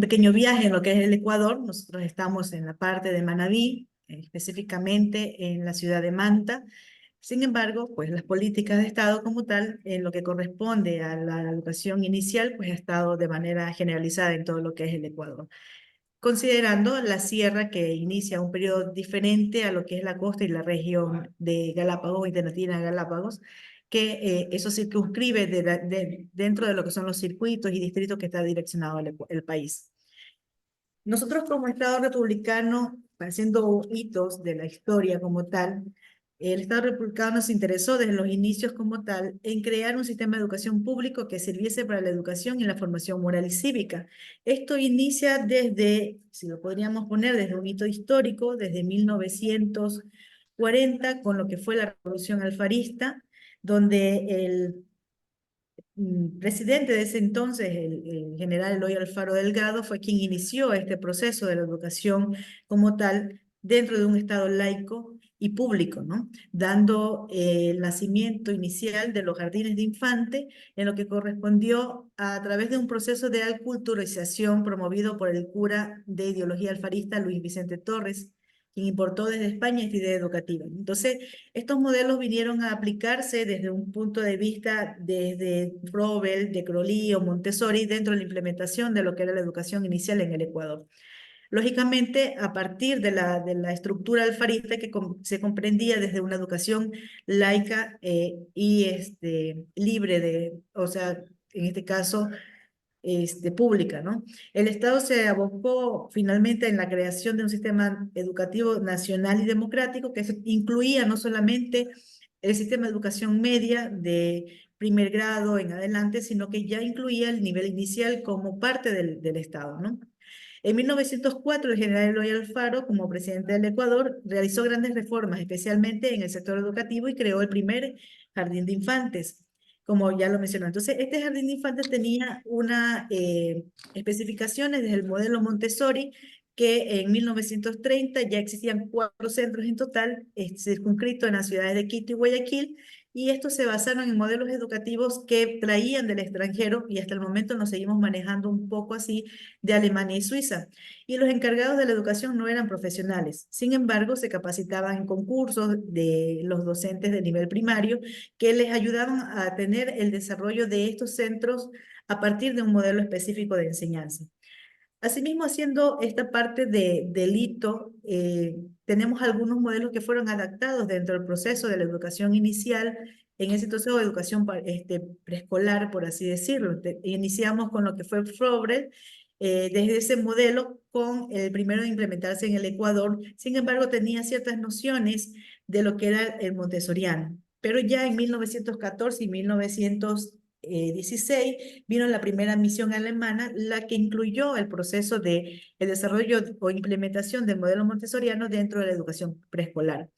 pequeño viaje en lo que es el Ecuador. Nosotros estamos en la parte de Manabí, específicamente en la ciudad de Manta. Sin embargo, pues las políticas de Estado como tal, en lo que corresponde a la educación inicial, pues ha estado de manera generalizada en todo lo que es el Ecuador, considerando la sierra, que inicia un periodo diferente a lo que es la costa y la región de Galápagos, Internatina Galápagos, que eso circunscribe dentro de lo que son los circuitos y distritos que está direccionado el país. Nosotros como Estado republicano, haciendo hitos de la historia como tal, el Estado republicano se interesó desde los inicios como tal en crear un sistema de educación público que sirviese para la educación y la formación moral y cívica. Esto inicia desde, si lo podríamos poner, desde un hito histórico, desde 1940, con lo que fue la Revolución Alfarista, donde el presidente de ese entonces, el general Eloy Alfaro Delgado, fue quien inició este proceso de la educación como tal dentro de un Estado laico y público, ¿no? Dando el nacimiento inicial de los jardines de infante, en lo que correspondió a través de un proceso de aculturización promovido por el cura de ideología alfarista Luis Vicente Torres, quien importó desde España esta idea educativa. Entonces, estos modelos vinieron a aplicarse desde un punto de vista desde Froebel, de Crowley o Montessori dentro de la implementación de lo que era la educación inicial en el Ecuador. Lógicamente, a partir de la estructura alfarista que se comprendía desde una educación laica y libre de, o sea, en este caso, pública, ¿no? El Estado se abocó finalmente en la creación de un sistema educativo nacional y democrático que incluía no solamente el sistema de educación media de primer grado en adelante, sino que ya incluía el nivel inicial como parte del Estado, ¿no? En 1904, el general Eloy Alfaro, como presidente del Ecuador, realizó grandes reformas, especialmente en el sector educativo, y creó el primer jardín de infantes, como ya lo mencionó. Entonces, este jardín de infantes tenía unas especificaciones desde el modelo Montessori, que en 1930 ya existían 4 centros en total, circunscritos en las ciudades de Quito y Guayaquil, y estos se basaron en modelos educativos que traían del extranjero, y hasta el momento nos seguimos manejando un poco así, de Alemania y Suiza. Y los encargados de la educación no eran profesionales. Sin embargo, se capacitaban en concursos de los docentes de nivel primario que les ayudaban a tener el desarrollo de estos centros a partir de un modelo específico de enseñanza. Asimismo, haciendo esta parte de delito, tenemos algunos modelos que fueron adaptados dentro del proceso de la educación inicial, en ese entonces, o educación preescolar, por así decirlo. Iniciamos con lo que fue Frober, desde ese modelo, con el primero de implementarse en el Ecuador. Sin embargo, tenía ciertas nociones de lo que era el montessoriano. Pero ya en 1914 y 1916 vino la primera misión alemana, la que incluyó el proceso de el desarrollo o implementación del modelo montessoriano dentro de la educación preescolar.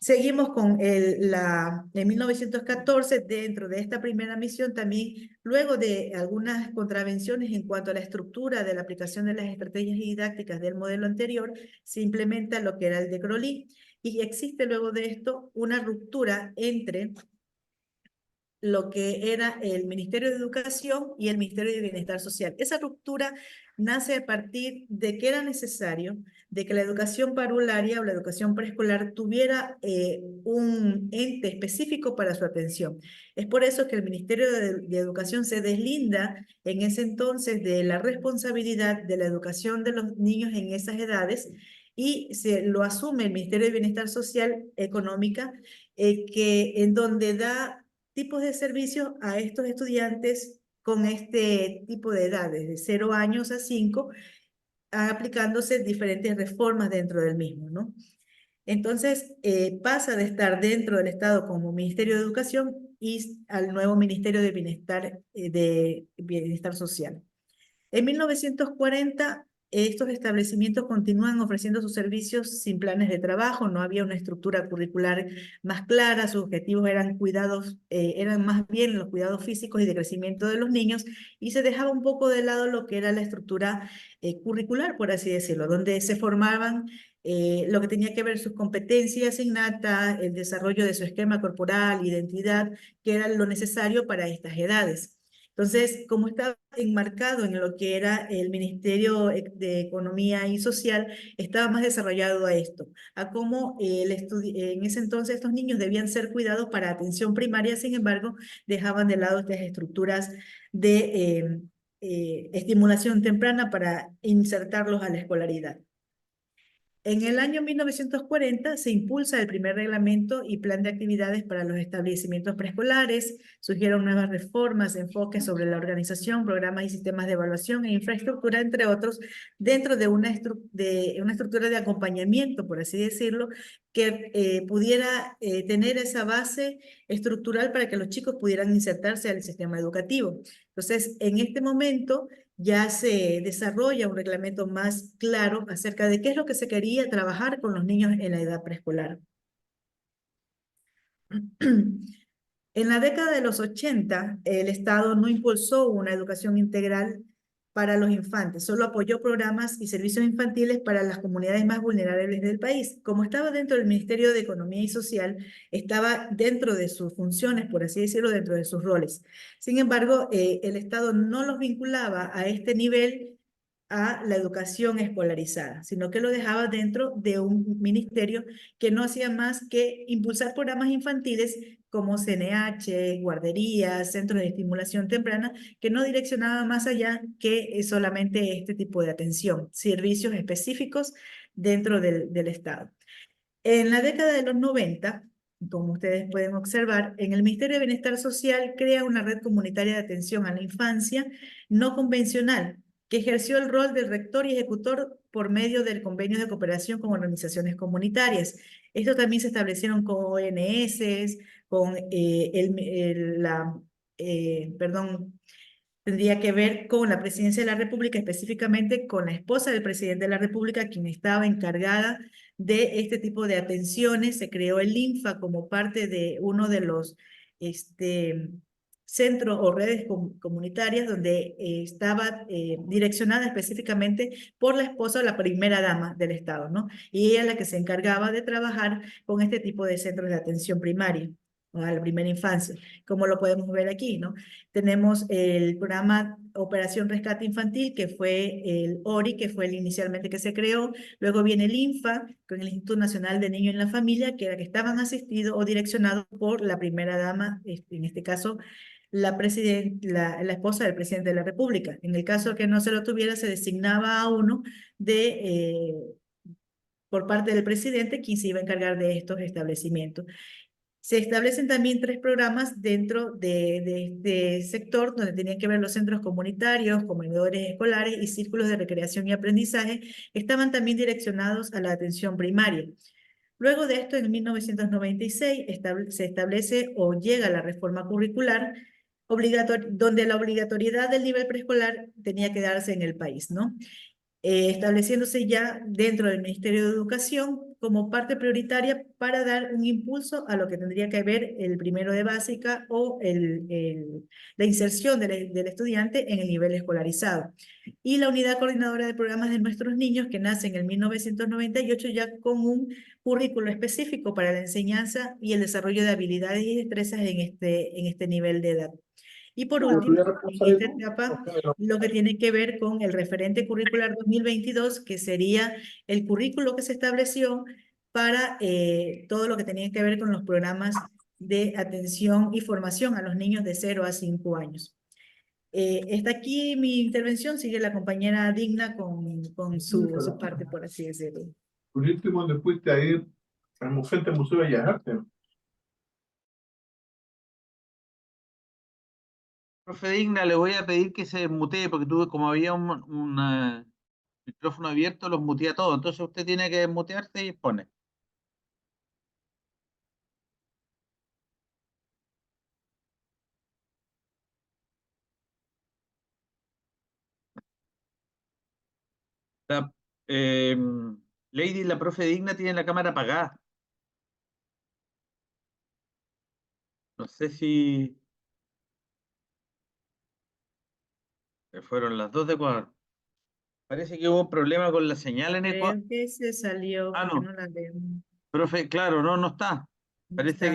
Seguimos con en 1914, dentro de esta primera misión también, luego de algunas contravenciones en cuanto a la estructura de la aplicación de las estrategias didácticas del modelo anterior, se implementa lo que era el de Crolí, y existe luego de esto una ruptura entre lo que era el Ministerio de Educación y el Ministerio de Bienestar Social. Esa ruptura nace a partir de que era necesario de que la educación parvularia o la educación preescolar tuviera un ente específico para su atención. Es por eso que el Ministerio de Educación se deslinda en ese entonces de la responsabilidad de la educación de los niños en esas edades, y se lo asume el Ministerio de Bienestar Social Económica, en donde da tipos de servicios a estos estudiantes con este tipo de edades, de 0 años a 5, aplicándose diferentes reformas dentro del mismo, ¿no? Entonces, pasa de estar dentro del Estado como Ministerio de Educación y al nuevo Ministerio de Bienestar Social. En 1940, estos establecimientos continúan ofreciendo sus servicios sin planes de trabajo, no había una estructura curricular más clara, sus objetivos eran eran más bien los cuidados físicos y de crecimiento de los niños, y se dejaba un poco de lado lo que era la estructura curricular, por así decirlo, donde se formaban lo que tenía que ver sus competencias innatas, el desarrollo de su esquema corporal, identidad, que era lo necesario para estas edades. Entonces, como estaba enmarcado en lo que era el Ministerio de Economía y Social, estaba más desarrollado a esto, a cómo en ese entonces estos niños debían ser cuidados para atención primaria. Sin embargo, dejaban de lado estas estructuras de estimulación temprana para insertarlos a la escolaridad. En el año 1940 se impulsa el primer reglamento y plan de actividades para los establecimientos preescolares, surgieron nuevas reformas, enfoques sobre la organización, programas y sistemas de evaluación e infraestructura, entre otros, dentro de una estructura de acompañamiento, por así decirlo, que pudiera tener esa base estructural para que los chicos pudieran insertarse al sistema educativo. Entonces, en este momento ya se desarrolla un reglamento más claro acerca de qué es lo que se quería trabajar con los niños en la edad preescolar. En la década de los 80, el Estado no impulsó una educación integral para los infantes, solo apoyó programas y servicios infantiles para las comunidades más vulnerables del país. Como estaba dentro del Ministerio de Economía y Social, estaba dentro de sus funciones, por así decirlo, dentro de sus roles. Sin embargo, el Estado no los vinculaba a este nivel a la educación escolarizada, sino que lo dejaba dentro de un ministerio que no hacía más que impulsar programas infantiles como CNH, guarderías, centros de estimulación temprana, que no direccionaba más allá que solamente este tipo de atención, servicios específicos dentro del Estado. En la década de los 90, como ustedes pueden observar, en el Ministerio de Bienestar Social crea una red comunitaria de atención a la infancia no convencional, que ejerció el rol del rector y ejecutor por medio del convenio de cooperación con organizaciones comunitarias. Esto también se establecieron con ONS, con tendría que ver con la presidencia de la República, específicamente con la esposa del presidente de la República, quien estaba encargada de este tipo de atenciones. Se creó el INFA como parte de uno de los centros o redes comunitarias donde estaba direccionada específicamente por la esposa o la primera dama del Estado, ¿no? Y ella es la que se encargaba de trabajar con este tipo de centros de atención primaria o a la primera infancia, como lo podemos ver aquí, ¿no? Tenemos el programa Operación Rescate Infantil, que fue el ORI, que fue el inicialmente que se creó. Luego viene el INFA, con el Instituto Nacional de Niños en la Familia, que era que estaban asistidos o direccionados por la primera dama, en este caso, la esposa del presidente de la República. En el caso que no se lo tuviera, se designaba a uno por parte del presidente, quien se iba a encargar de estos establecimientos. Se establecen también 3 programas dentro de este sector, donde tenían que ver los centros comunitarios, comedores escolares y círculos de recreación y aprendizaje, que estaban también direccionados a la atención primaria. Luego de esto, en 1996, se establece o llega la reforma curricular, donde la obligatoriedad del nivel preescolar tenía que darse en el país, ¿no? Estableciéndose ya dentro del Ministerio de Educación como parte prioritaria para dar un impulso a lo que tendría que ver el primero de básica o la inserción del estudiante en el nivel escolarizado. Y la Unidad Coordinadora de Programas de Nuestros Niños, que nace en el 1998 ya con un currículo específico para la enseñanza y el desarrollo de habilidades y destrezas en este nivel de edad. Y por último, en esta etapa, lo que tiene que ver con el referente curricular 2022, que sería el currículo que se estableció para todo lo que tenía que ver con los programas de atención y formación a los niños de 0 a 5 años. Está aquí mi intervención, sigue la compañera Digna con su parte, por así decirlo.
Por último, ¿dónde fuiste a ir al Frente al Museo de Bellas Artes?
Profe Digna, le voy a pedir que se mutee porque tuve, como había un micrófono abierto, los muteé a todos. Entonces usted tiene que mutearse y pone. La, eh, Lady, la profe Digna tiene la cámara apagada. No sé si fueron las 2 de Ecuador. Parece que hubo un problema con la señal en Ecuador.
Creo que se salió,
Ah,
porque
no.
no la veo.
Profe, claro, no está.
No
Parece
está.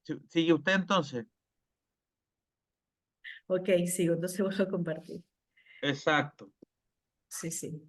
que sigue usted entonces.
Ok, sigo, entonces voy a compartir.
Exacto.
Sí, sí.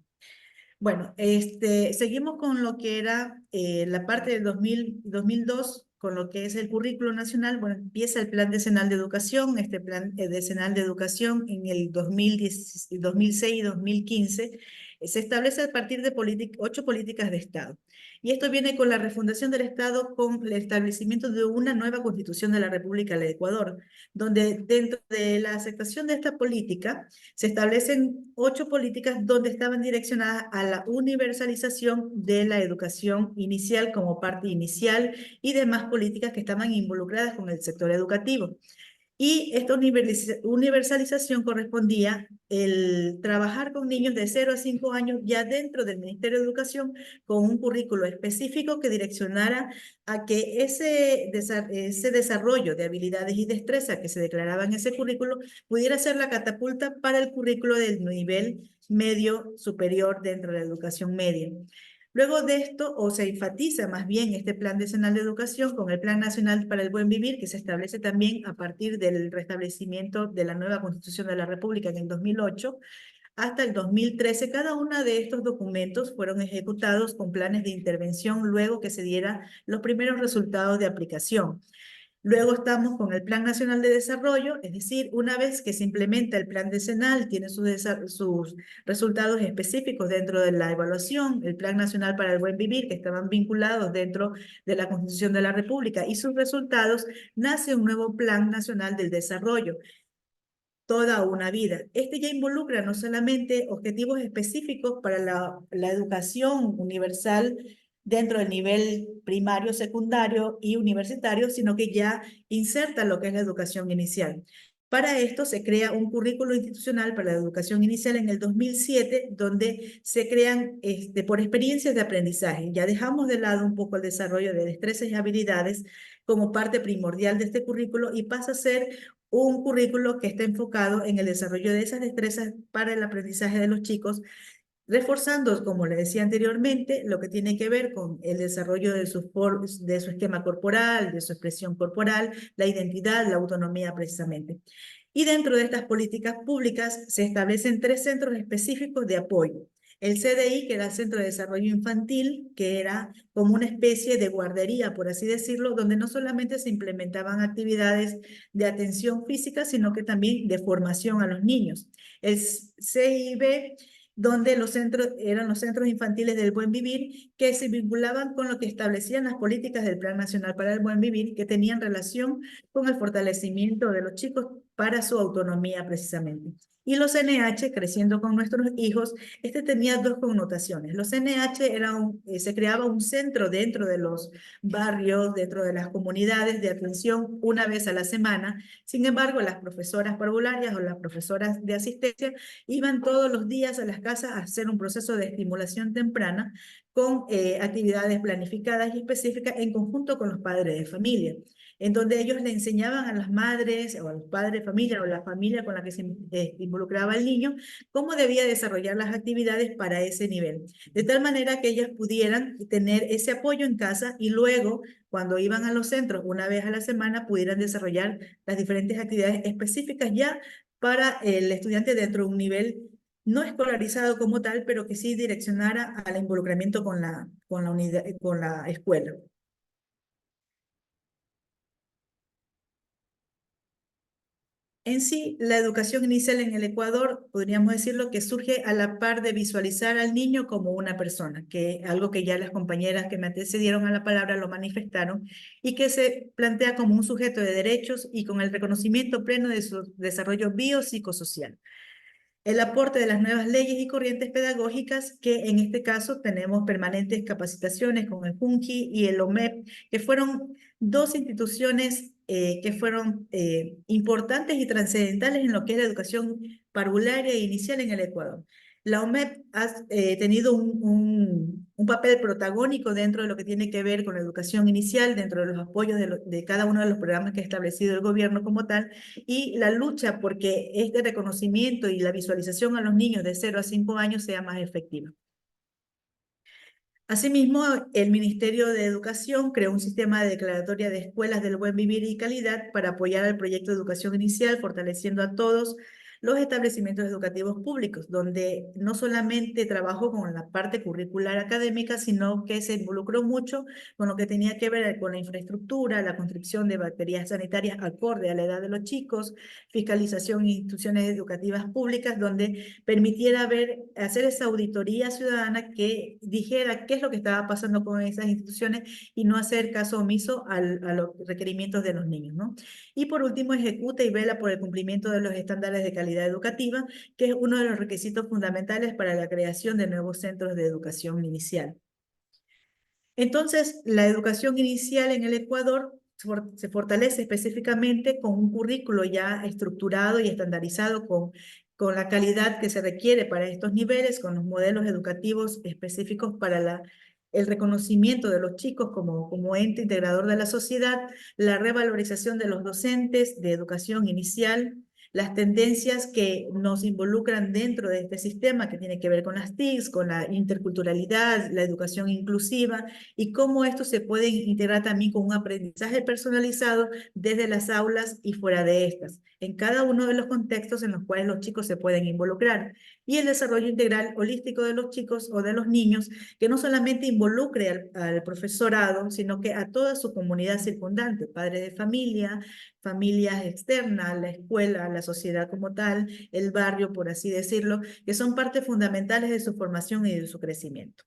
Bueno, seguimos con lo que era la parte del 2002, con lo que es el currículo nacional. Bueno, empieza el Plan Decenal de Educación, este Plan Decenal de Educación en el 2006 y 2015, se establece a partir de 8 políticas de Estado. Y esto viene con la refundación del Estado, con el establecimiento de una nueva Constitución de la República del Ecuador, donde dentro de la aceptación de esta política se establecen 8 políticas donde estaban direccionadas a la universalización de la educación inicial como parte inicial y demás políticas que estaban involucradas con el sector educativo. Y esta universalización correspondía el trabajar con niños de 0 a 5 años ya dentro del Ministerio de Educación con un currículo específico que direccionara a que ese desarrollo de habilidades y destrezas que se declaraba en ese currículo pudiera ser la catapulta para el currículo del nivel medio superior dentro de la educación media. Luego de esto, o se enfatiza más bien este Plan Decenal de Educación con el Plan Nacional para el Buen Vivir, que se establece también a partir del restablecimiento de la nueva Constitución de la República en el 2008, hasta el 2013. Cada uno de estos documentos fueron ejecutados con planes de intervención luego que se dieran los primeros resultados de aplicación. Luego estamos con el Plan Nacional de Desarrollo, es decir, una vez que se implementa el plan decenal, tiene sus resultados específicos dentro de la evaluación, el Plan Nacional para el Buen Vivir, que estaban vinculados dentro de la Constitución de la República, y sus resultados, nace un nuevo Plan Nacional del Desarrollo, toda una vida. Este ya involucra no solamente objetivos específicos para la educación universal dentro del nivel primario, secundario y universitario, sino que ya inserta lo que es la educación inicial. Para esto se crea un currículo institucional para la educación inicial en el 2007, donde se crean por experiencias de aprendizaje. Ya dejamos de lado un poco el desarrollo de destrezas y habilidades como parte primordial de este currículo y pasa a ser un currículo que está enfocado en el desarrollo de esas destrezas para el aprendizaje de los chicos, reforzando, como le decía anteriormente, lo que tiene que ver con el desarrollo de su esquema corporal, de su expresión corporal, la identidad, la autonomía precisamente. Y dentro de estas políticas públicas se establecen 3 centros específicos de apoyo. El CDI, que era el Centro de Desarrollo Infantil, que era como una especie de guardería, por así decirlo, donde no solamente se implementaban actividades de atención física, sino que también de formación a los niños. El CIB, donde eran los centros infantiles del buen vivir, que se vinculaban con lo que establecían las políticas del Plan Nacional para el Buen Vivir, que tenían relación con el fortalecimiento de los chicos para su autonomía precisamente. Y los NH, creciendo con nuestros hijos, tenía 2 connotaciones. Los NH se creaba un centro dentro de los barrios, dentro de las comunidades de atención una vez a la semana. Sin embargo, las profesoras parvularias o las profesoras de asistencia iban todos los días a las casas a hacer un proceso de estimulación temprana con actividades planificadas y específicas en conjunto con los padres de familia, en donde ellos le enseñaban a las madres o a los padres de familia o la familia con la que se involucraba el niño cómo debía desarrollar las actividades para ese nivel, de tal manera que ellas pudieran tener ese apoyo en casa y luego, cuando iban a los centros una vez a la semana, pudieran desarrollar las diferentes actividades específicas ya para el estudiante dentro de un nivel no escolarizado como tal, pero que sí direccionara al involucramiento con la escuela. En sí, la educación inicial en el Ecuador, podríamos decirlo que surge a la par de visualizar al niño como una persona, que algo que ya las compañeras que me antecedieron a la palabra lo manifestaron, y que se plantea como un sujeto de derechos y con el reconocimiento pleno de su desarrollo biopsicosocial. El aporte de las nuevas leyes y corrientes pedagógicas, que en este caso tenemos permanentes capacitaciones con el FUNCI y el OMEP, que fueron 2 instituciones que fueron importantes y trascendentales en lo que es la educación parvularia e inicial en el Ecuador. La OMEP ha tenido un papel protagónico dentro de lo que tiene que ver con la educación inicial, dentro de los apoyos de cada uno de los programas que ha establecido el gobierno como tal, y la lucha porque este reconocimiento y la visualización a los niños de 0 a 5 años sea más efectiva. Asimismo, el Ministerio de Educación creó un sistema de declaratoria de escuelas del buen vivir y calidad para apoyar al proyecto de educación inicial, fortaleciendo a todos los establecimientos educativos públicos, donde no solamente trabajó con la parte curricular académica, sino que se involucró mucho con lo que tenía que ver con la infraestructura, la construcción de baterías sanitarias acorde a la edad de los chicos, fiscalización en instituciones educativas públicas, donde permitiera hacer esa auditoría ciudadana que dijera qué es lo que estaba pasando con esas instituciones y no hacer caso omiso a los requerimientos de los niños, ¿no? Y por último, ejecuta y vela por el cumplimiento de los estándares de calidad educativa, que es uno de los requisitos fundamentales para la creación de nuevos centros de educación inicial. Entonces, la educación inicial en el Ecuador se fortalece específicamente con un currículo ya estructurado y estandarizado con la calidad que se requiere para estos niveles, con los modelos educativos específicos para el reconocimiento de los chicos como ente integrador de la sociedad, la revalorización de los docentes de educación inicial, las tendencias que nos involucran dentro de este sistema que tiene que ver con las TICs, con la interculturalidad, la educación inclusiva y cómo esto se puede integrar también con un aprendizaje personalizado desde las aulas y fuera de estas, en cada uno de los contextos en los cuales los chicos se pueden involucrar. y el desarrollo integral holístico de los chicos o de los niños, que no solamente involucre al profesorado, sino que a toda su comunidad circundante, padres de familia, familias externas, la escuela, la sociedad como tal, el barrio, por así decirlo, que son partes fundamentales de su formación y de su crecimiento.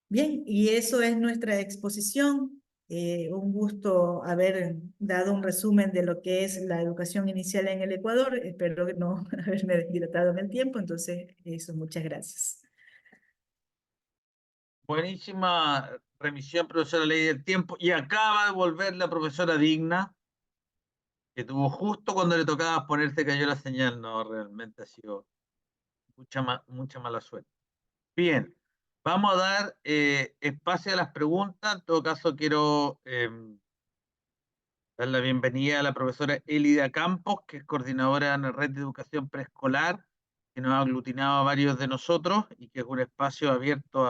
Bien, y eso es nuestra exposición. Un gusto haber dado un resumen de lo que es la educación inicial en el Ecuador. Espero no haberme dilatado en el tiempo, entonces eso, muchas gracias.
Buenísima remisión, profesora Ley del Tiempo. Y acaba de volver la profesora Digna, que tuvo justo cuando le tocaba ponerse cayó la señal. No, realmente ha sido mucha mala suerte. Bien, vamos a dar espacio a las preguntas. En todo caso, quiero dar la bienvenida a la profesora Elida Campos, que es coordinadora en la Red de Educación Preescolar, que nos ha aglutinado a varios de nosotros y que es un espacio abierto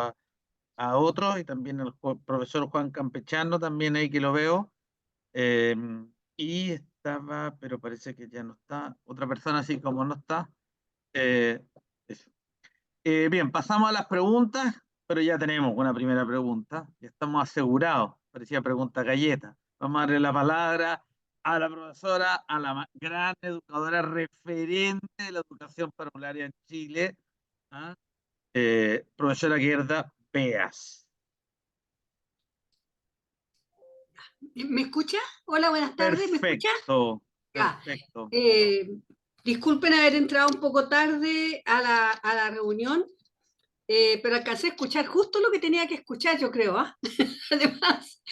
a otros, y también al profesor Juan Campechano, también ahí que lo veo. Y estaba, pero parece que ya no está, otra persona así como no está. Eso. Bien, pasamos a las preguntas, pero ya tenemos una primera pregunta, ya estamos asegurados, parecía pregunta galleta. Vamos a darle la palabra a la profesora, a la gran educadora referente de la educación parvularia en Chile, ¿ah? Profesora Gerda Beas.
¿Me escucha? Hola, buenas tardes, ¿me escucha?
Perfecto,
Ya.
perfecto.
Disculpen haber entrado un poco tarde a la reunión, pero alcancé a escuchar justo lo que tenía que escuchar, yo creo, ¿ah? Además,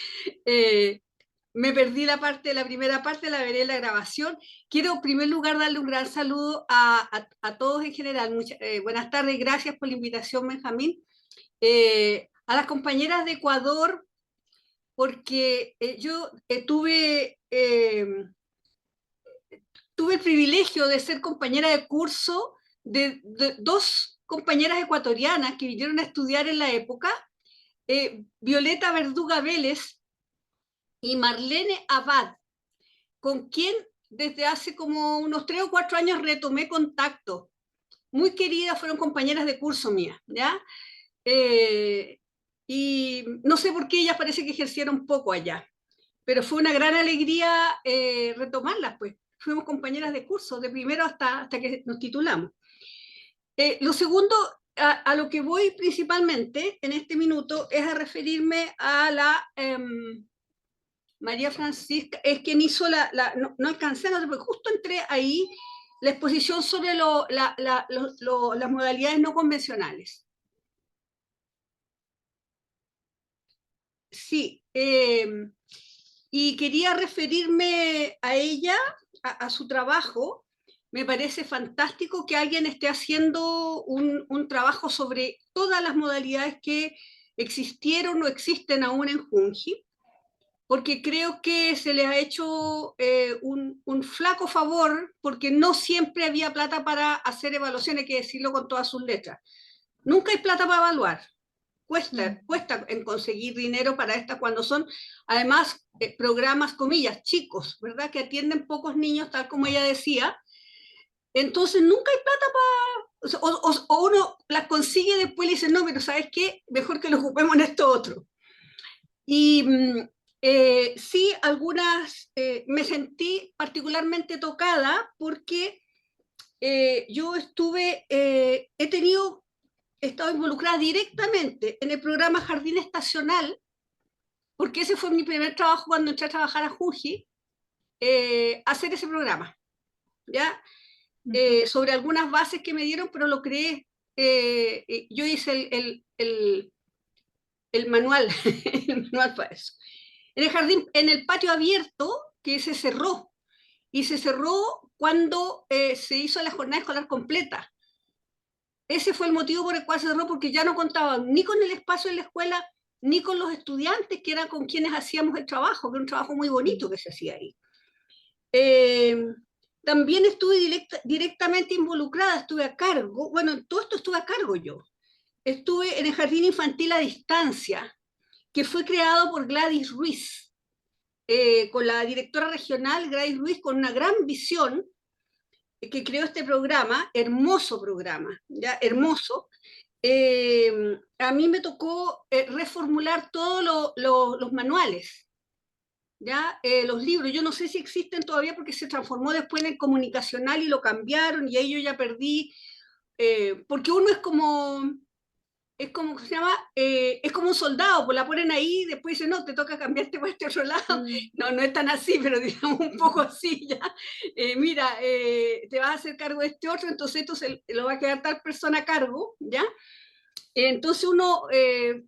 me perdí la primera parte, la veré en la grabación. Quiero en primer lugar darle un gran saludo a todos en general. Buenas tardes, gracias por la invitación, Benjamín. A las compañeras de Ecuador, porque yo tuve el privilegio de ser compañera de curso de dos compañeras ecuatorianas que vinieron a estudiar en la época, Violeta Verduga Vélez y Marlene Abad, con quien desde hace como unos 3 o 4 años retomé contacto. Muy queridas, fueron compañeras de curso mías, ¿ya? Y no sé por qué ellas parece que ejercieron poco allá, pero fue una gran alegría retomarlas, pues. Fuimos compañeras de curso, de primero hasta que nos titulamos. Lo segundo, a lo que voy principalmente en este minuto, es a referirme a la María Francisca, es quien hizo no alcancé, porque justo entré ahí, la exposición sobre las modalidades no convencionales. Sí, y quería referirme a ella, a su trabajo. Me parece fantástico que alguien esté haciendo un trabajo sobre todas las modalidades que existieron o existen aún en Junji, porque creo que se les ha hecho un flaco favor, porque no siempre había plata para hacer evaluaciones, hay que decirlo con todas sus letras. Nunca hay plata para evaluar. Cuesta en conseguir dinero para estas cuando son, además, programas, comillas, chicos, ¿verdad? Que atienden pocos niños, tal como ella decía. Entonces, nunca hay plata para... O uno las consigue y después le dice, no, pero ¿sabes qué? Mejor que lo ocupemos en esto otro. Y sí, me sentí particularmente tocada porque yo he estado involucrada directamente en el programa Jardín Estacional, porque ese fue mi primer trabajo cuando entré a trabajar a Junji, hacer ese programa, ¿ya? Sobre algunas bases que me dieron, pero lo creé. Yo hice el manual, el manual para eso. En el jardín, en el patio abierto, que se cerró, y se cerró cuando se hizo la jornada escolar completa. Ese fue el motivo por el cual se cerró, porque ya no contaban ni con el espacio en la escuela, ni con los estudiantes, que eran con quienes hacíamos el trabajo, que era un trabajo muy bonito que se hacía ahí. También estuve directamente involucrada, estuve a cargo, bueno, en todo esto estuve a cargo yo. Estuve en el Jardín Infantil a Distancia, que fue creado por Gladys Ruiz, con la directora regional Gladys Ruiz, con una gran visión, que creó este programa, hermoso programa, ya, hermoso. A mí me tocó reformular todos los manuales, ¿ya? Los libros. Yo no sé si existen todavía porque se transformó después en el comunicacional y lo cambiaron y ahí yo ya perdí, porque uno es como, ¿cómo se llama? Es como un soldado, pues la ponen ahí y después dicen, no, te toca cambiarte por este otro lado. No, no es tan así, pero digamos un poco así, ¿ya? Mira, te vas a hacer cargo de este otro, entonces esto lo va a quedar tal persona a cargo, ¿ya? Entonces uno,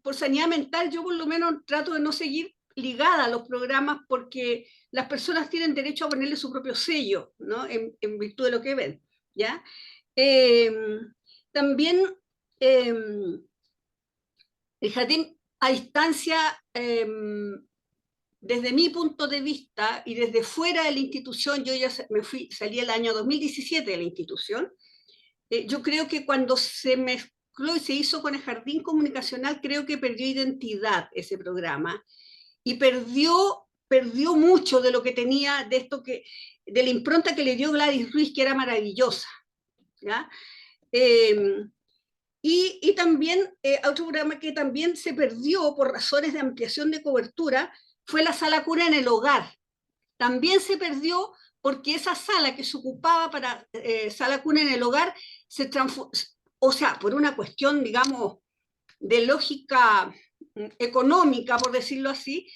por sanidad mental, yo por lo menos trato de no seguir ligada a los programas porque las personas tienen derecho a ponerle su propio sello, ¿no? En virtud de lo que ven, ¿ya? También el jardín a distancia, desde mi punto de vista y desde fuera de la institución, yo ya salí el año 2017 de la institución, yo creo que cuando se mezcló y se hizo con el jardín comunicacional, creo que perdió identidad ese programa y perdió mucho de lo que tenía, de la impronta que le dio Gladys Ruiz, que era maravillosa, ¿ya? Y también, otro programa que también se perdió por razones de ampliación de cobertura fue la sala cuna en el hogar. También se perdió porque esa sala que se ocupaba para sala cuna en el hogar se transformó, o sea, por una cuestión, digamos, de lógica económica, por decirlo así,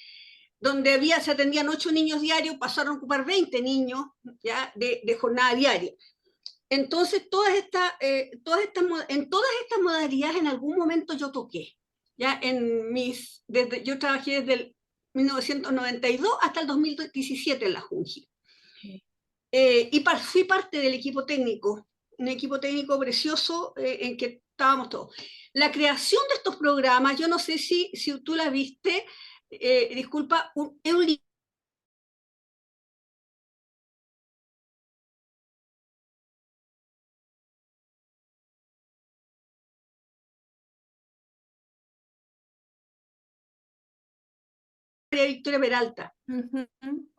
donde se atendían 8 niños diarios, pasaron a ocupar 20 niños, ¿ya? De jornada diaria. Entonces, en todas estas modalidades en algún momento yo toqué, ¿ya? Yo trabajé desde el 1992 hasta el 2017 en la Junji. Y fui parte del equipo técnico, un equipo técnico precioso en que estábamos todos. La creación de estos programas, yo no sé si tú la viste, disculpa, es un libro de Victoria Peralta.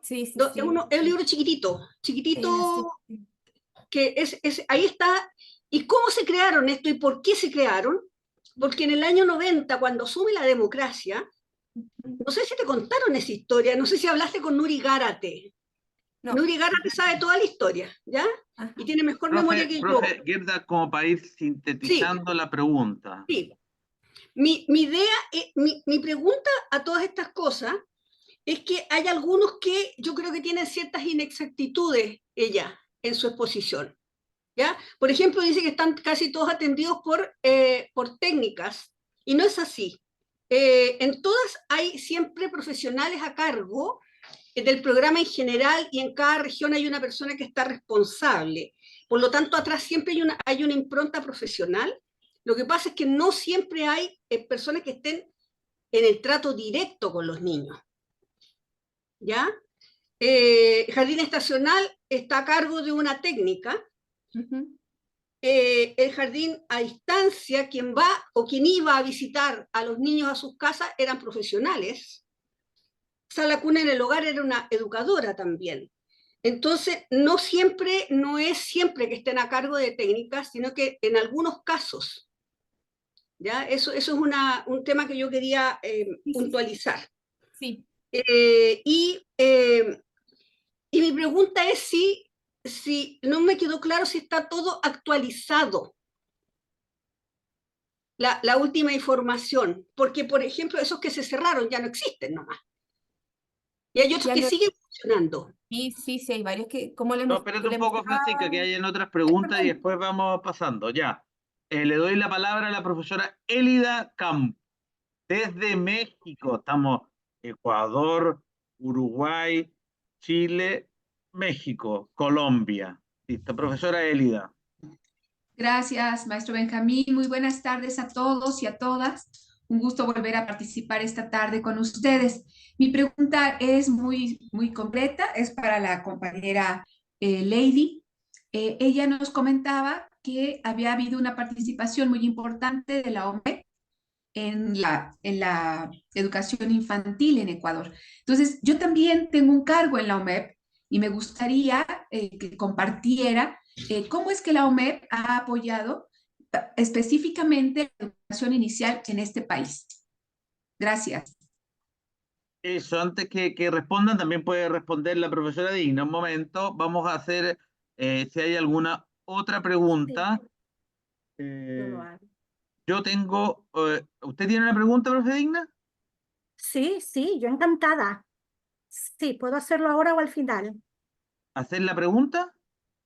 Sí, sí,
Es
sí.
un libro chiquitito,
Sí,
que ahí está. ¿Y cómo se crearon esto y por qué se crearon? Porque en el año 90, cuando asume la democracia, no sé si te contaron esa historia, no sé si hablaste con Nuri Gárate.
no.
Nuri Gárate sabe toda la historia, ¿ya?
Ajá.
Y tiene mejor memoria que yo.
Profe Gerda, como para ir sintetizando la pregunta.
Sí. Mi idea, mi pregunta a todas estas cosas es que hay algunos que yo creo que tienen ciertas inexactitudes ella en su exposición, ¿ya? Por ejemplo, dice que están casi todos atendidos por técnicas, y no es así. En todas hay siempre profesionales a cargo del programa en general, y en cada región hay una persona que está responsable. Por lo tanto, atrás siempre hay una impronta profesional. Lo que pasa es que no siempre hay personas que estén en el trato directo con los niños, ¿ya? Jardín estacional está a cargo de una técnica. El jardín a distancia, quien va o quien iba a visitar a los niños a sus casas eran profesionales. Sala cuna en el hogar era una educadora también. Entonces, no es siempre que estén a cargo de técnicas, sino que en algunos casos, ¿ya? Eso es un tema que yo quería puntualizar.
Sí.
Y mi pregunta es si no me quedó claro si está todo actualizado, la última información, porque, por ejemplo, esos que se cerraron ya no existen nomás. Y hay otros que siguen funcionando.
Sí, hay varios que, como le
No, espérate un poco, Francisca, que hay en otras preguntas y después vamos pasando. Ya. Le doy la palabra a la profesora Elida Camp, desde México. Estamos Ecuador, Uruguay, Chile, México, Colombia. Listo, profesora Elida.
Gracias, maestro Benjamín. Muy buenas tardes a todos y a todas. Un gusto volver a participar esta tarde con ustedes. Mi pregunta es muy completa, es para la compañera Lady. Ella nos comentaba que había habido una participación muy importante de la OMEP en la educación infantil en Ecuador. Entonces, yo también tengo un cargo en la OMEP y me gustaría que compartiera ¿Cómo es que la OMEP ha apoyado específicamente la educación inicial en este país? Gracias.
Eso, antes que respondan, también puede responder la profesora Digna. Un momento, vamos a hacer, si hay alguna otra pregunta.
Yo lo hago.
Yo tengo, ¿usted tiene una pregunta, profe Digna?
Sí, sí, yo encantada. Sí, ¿puedo hacerlo ahora o al final?
¿Hacer la pregunta?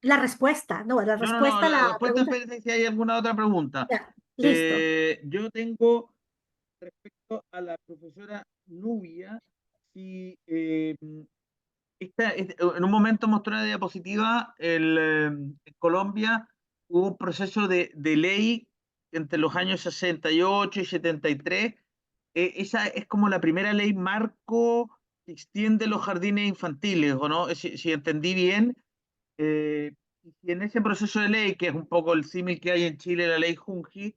La respuesta, no, la
No,
respuesta a
la
la
respuesta,
pregunta.
espérese si hay alguna otra pregunta.
Ya, listo.
Yo tengo, respecto a la profesora Nubia, si en un momento mostró una diapositiva, en Colombia hubo un proceso de ley entre los años 68 y 73. Esa es como la primera ley marco que extiende los jardines infantiles, ¿o no? Si entendí bien. Y en ese proceso de ley, que es un poco el símil que hay en Chile, la ley Junji,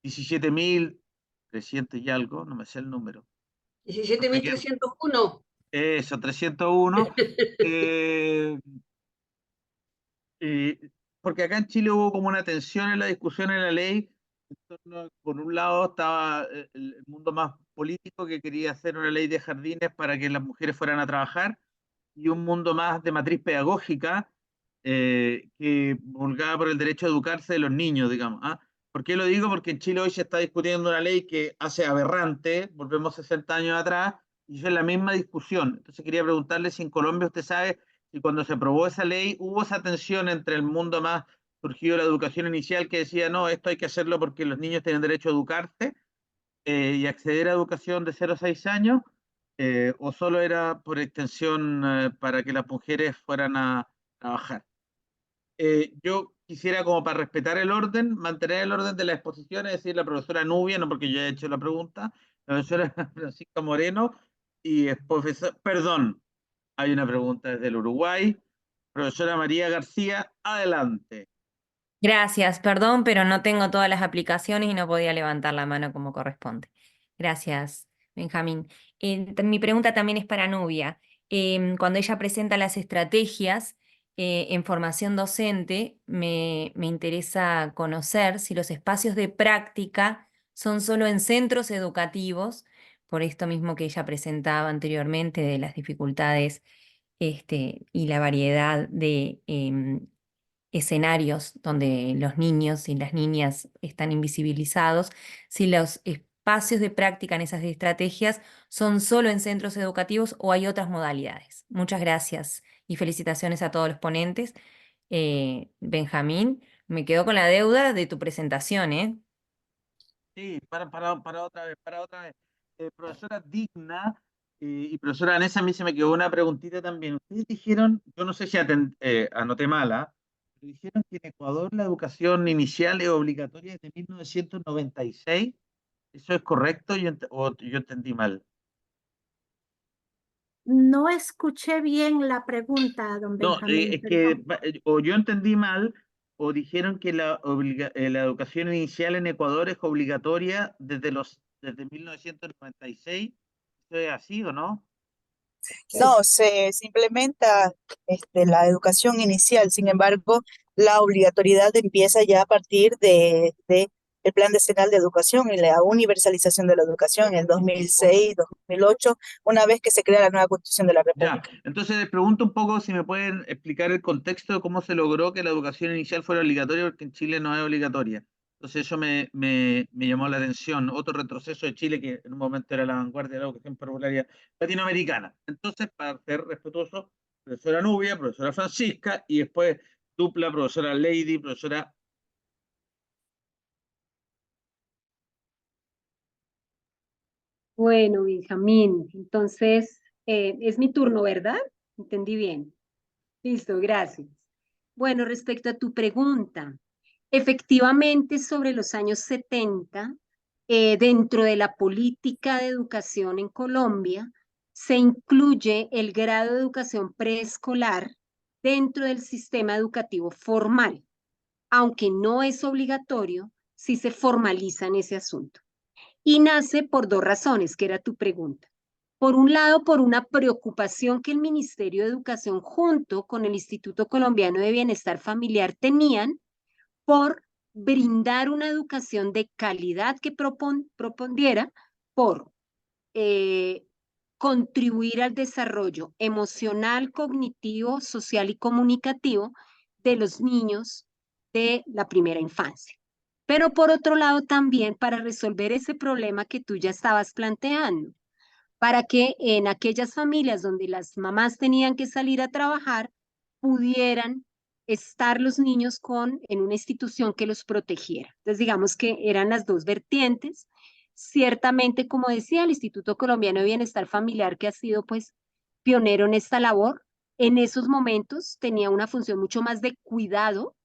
17.300 y algo, no me sé el número.
17.301.
Eso, 301. eh, eh, Porque acá en Chile hubo como una tensión en la discusión en la ley. Por un lado estaba el mundo más político que quería hacer una ley de jardines para que las mujeres fueran a trabajar, y un mundo más de matriz pedagógica, que vulgaba por el derecho a educarse de los niños, digamos. ¿Ah? ¿Por qué lo digo? Porque en Chile hoy se está discutiendo una ley que hace aberrante, volvemos 60 años atrás, y eso es la misma discusión. Entonces quería preguntarle si en Colombia usted sabe si cuando se aprobó esa ley hubo esa tensión entre el mundo más surgido de la educación inicial, que decía, no, esto hay que hacerlo porque los niños tienen derecho a educarse, y acceder a educación de 0 a 6 años, o solo era por extensión, para que las mujeres fueran a trabajar. Yo quisiera, como para respetar el orden, mantener el orden de la exposición, es decir, la profesora Nubia, no porque yo haya hecho la pregunta, la profesora Francisca Moreno, y profesor, perdón, hay una pregunta desde el Uruguay. Profesora María García, adelante.
Gracias, perdón, pero no tengo todas las aplicaciones y no podía levantar la mano como corresponde. Gracias, Benjamín. Mi pregunta también es para Nubia. Cuando ella presenta las estrategias en formación docente, me interesa conocer si los espacios de práctica son solo en centros educativos, por esto mismo que ella presentaba anteriormente de las dificultades y la variedad de escenarios donde los niños y las niñas están invisibilizados, si los espacios de práctica en esas estrategias son solo en centros educativos o hay otras modalidades. Muchas gracias y felicitaciones a todos los ponentes. Benjamín, me quedo con la deuda de tu presentación, ¿eh?
Sí, para otra vez, para otra vez. Profesora Digna, y profesora Vanessa, a mí se me quedó una preguntita también. Ustedes dijeron, yo no sé si anoté mala, pero dijeron que en Ecuador la educación inicial es obligatoria desde 1996. ¿Eso es correcto o yo entendí mal?
No escuché bien la pregunta, don
No,
Benjamín,
es que
perdón.
o yo entendí mal, o dijeron que la educación inicial en Ecuador es obligatoria desde 1996. ¿Eso es así o no?
No, se implementa la educación inicial, sin embargo, la obligatoriedad empieza ya a partir de el Plan Decenal de Educación y la universalización de la educación en el 2006, 2008, una vez que se crea la nueva Constitución de la
Ya,
República.
entonces les pregunto un poco si me pueden explicar el contexto de cómo se logró que la educación inicial fuera obligatoria, porque en Chile no es obligatoria. Entonces eso me llamó la atención. Otro retroceso de Chile, que en un momento era la vanguardia de la educación parvularia latinoamericana. Entonces, para ser respetuoso, profesora Nubia, profesora Francisca, y después dupla, profesora Lady, profesora...
Bueno, Benjamín, entonces es mi turno, ¿verdad? Entendí bien. Listo, gracias. Bueno, respecto a tu pregunta, efectivamente sobre los años 70, dentro de la política de educación en Colombia, se incluye el grado de educación preescolar dentro del sistema educativo formal. Aunque no es obligatorio, sí se formaliza en ese asunto. Y nace por dos razones, que era tu pregunta. Por un lado, por una preocupación que el Ministerio de Educación junto con el Instituto Colombiano de Bienestar Familiar tenían por brindar una educación de calidad que propondiera por contribuir al desarrollo emocional, cognitivo, social y comunicativo de los niños de la primera infancia. Pero por otro lado también para resolver ese problema que tú ya estabas planteando, para que en aquellas familias donde las mamás tenían que salir a trabajar, pudieran estar los niños en una institución que los protegiera. Entonces, digamos que eran las dos vertientes. Ciertamente, como decía, el Instituto Colombiano de Bienestar Familiar, que ha sido pues pionero en esta labor, en esos momentos tenía una función mucho más de cuidado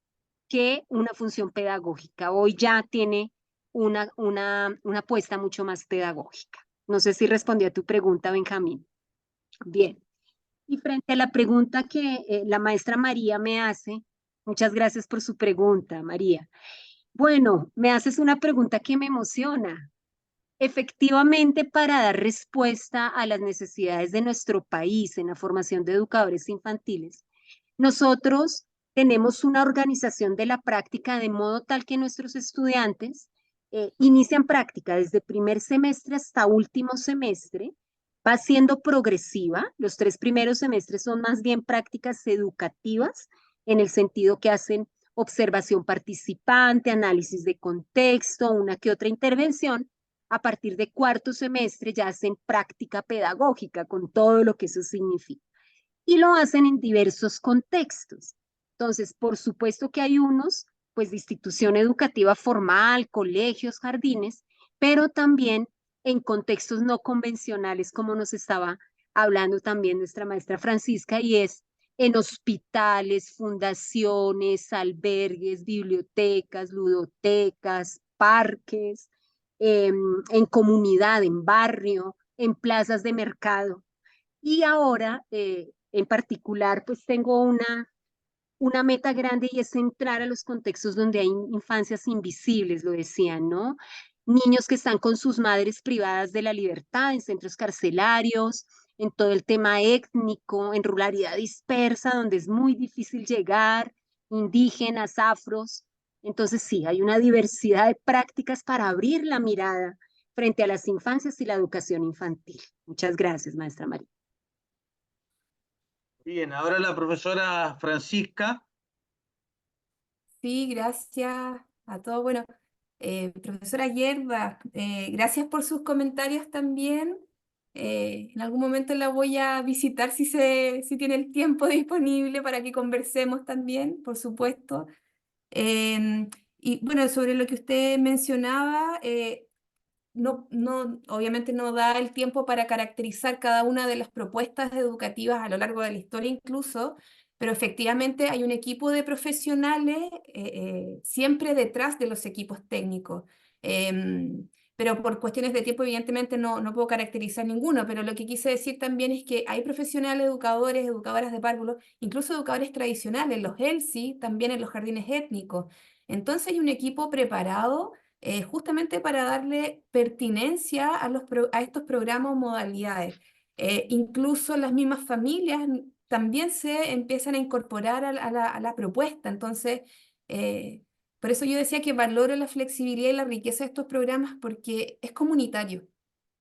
que una función pedagógica. Hoy ya tiene una apuesta mucho más pedagógica. No sé si respondí a tu pregunta, Benjamín. Bien. Y frente a la pregunta que la maestra María me hace, muchas gracias por su pregunta, María. Bueno, me haces una pregunta que me emociona. Efectivamente, para dar respuesta a las necesidades de nuestro país en la formación de educadores infantiles, nosotros tenemos una organización de la práctica de modo tal que nuestros estudiantes inician práctica desde primer semestre hasta último semestre, va siendo progresiva. Los 3 primeros semestres son más bien prácticas educativas, en el sentido que hacen observación participante, análisis de contexto, una que otra intervención. A partir de cuarto semestre ya hacen práctica pedagógica con todo lo que eso significa. Y lo hacen en diversos contextos. Entonces, por supuesto que hay unos, pues, de institución educativa formal, colegios, jardines, pero también en contextos no convencionales, como nos estaba hablando también nuestra maestra Francisca, y es en hospitales, fundaciones, albergues, bibliotecas, ludotecas, parques, en comunidad, en barrio, en plazas de mercado. Y ahora, en particular, pues tengo una meta grande y es entrar a los contextos donde hay infancias invisibles, lo decían, ¿no? Niños que están con sus madres privadas de la libertad en centros carcelarios, en todo el tema étnico, en ruralidad dispersa, donde es muy difícil llegar, indígenas, afros. Entonces sí, hay una diversidad de prácticas para abrir la mirada frente a las infancias y la educación infantil. Muchas gracias, maestra María.
Bien, ahora la profesora Francisca.
Sí, gracias a todos. Bueno, profesora Yerba, gracias por sus comentarios también. En algún momento la voy a visitar si tiene el tiempo disponible para que conversemos también, por supuesto. Y bueno, sobre lo que usted mencionaba, obviamente no da el tiempo para caracterizar cada una de las propuestas educativas a lo largo de la historia incluso, pero efectivamente hay un equipo de profesionales siempre detrás de los equipos técnicos. Pero por cuestiones de tiempo, evidentemente no puedo caracterizar ninguno, pero lo que quise decir también es que hay profesionales, educadores, educadoras de párvulos, incluso educadores tradicionales, los ELSI, también en los jardines étnicos. Entonces hay un equipo preparado justamente para darle pertinencia a estos programas o modalidades. Incluso las mismas familias también se empiezan a incorporar a la propuesta. Entonces, por eso yo decía que valoro la flexibilidad y la riqueza de estos programas porque es comunitario,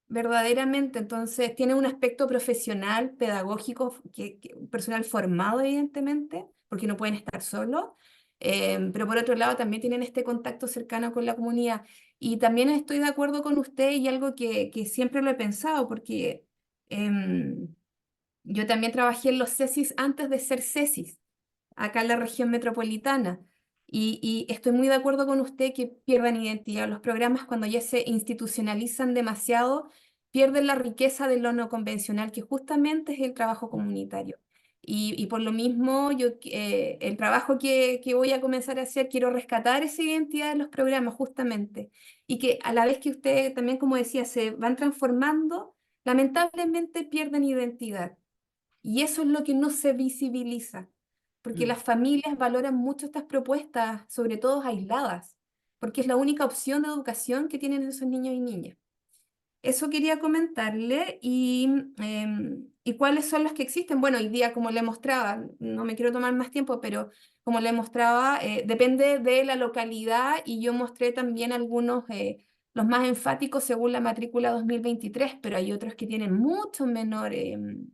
verdaderamente. Entonces, tiene un aspecto profesional, pedagógico, personal formado, evidentemente, porque no pueden estar solos. Pero por otro lado también tienen este contacto cercano con la comunidad. Y también estoy de acuerdo con usted y algo que siempre lo he pensado, porque yo también trabajé en los CESIS antes de ser CESIS, acá en la región metropolitana. Y estoy muy de acuerdo con usted que pierdan identidad. Los programas cuando ya se institucionalizan demasiado, pierden la riqueza de lo no convencional, que justamente es el trabajo comunitario. Y por lo mismo, el trabajo que voy a comenzar a hacer, quiero rescatar esa identidad de los programas justamente. Y que a la vez que usted también, como decía, se van transformando, lamentablemente pierden identidad. Y eso es lo que no se visibiliza, porque las familias valoran mucho estas propuestas, sobre todo aisladas, porque es la única opción de educación que tienen esos niños y niñas. Eso quería comentarle y cuáles son los que existen. Bueno, hoy día, como le mostraba, no me quiero tomar más tiempo, pero como le mostraba, depende de la localidad y yo mostré también algunos, los más enfáticos según la matrícula 2023, pero hay otros que tienen mucho menor en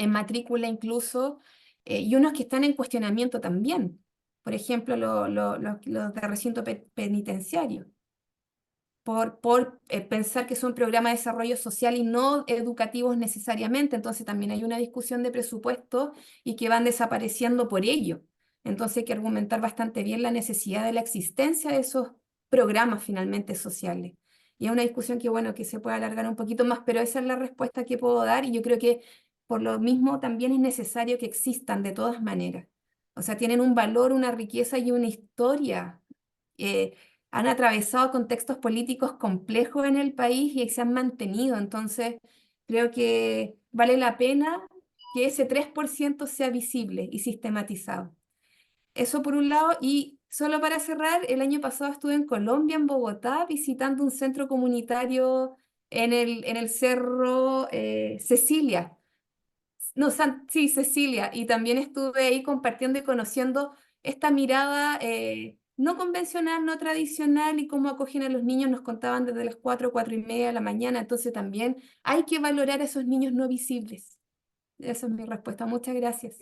matrícula incluso y unos que están en cuestionamiento también. Por ejemplo, los de recinto penitenciario por pensar que son programas de desarrollo social y no educativos necesariamente. Entonces también hay una discusión de presupuestos y que van desapareciendo por ello. Entonces hay que argumentar bastante bien la necesidad de la existencia de esos programas finalmente sociales. Y es una discusión que, bueno, que se puede alargar un poquito más, pero esa es la respuesta que puedo dar y yo creo que por lo mismo también es necesario que existan de todas maneras. O sea, tienen un valor, una riqueza y una historia. Han atravesado contextos políticos complejos en el país y se han mantenido. Entonces, creo que vale la pena que ese 3% sea visible y sistematizado. Eso por un lado. Y solo para cerrar, el año pasado estuve en Colombia, en Bogotá, visitando un centro comunitario en el Cerro Cecilia. No, sí, Cecilia. Y también estuve ahí compartiendo y conociendo esta mirada no convencional, no tradicional y cómo acogen a los niños. Nos contaban desde las 4:30 de la mañana. Entonces también hay que valorar a esos niños no visibles. Esa es mi respuesta. Muchas gracias.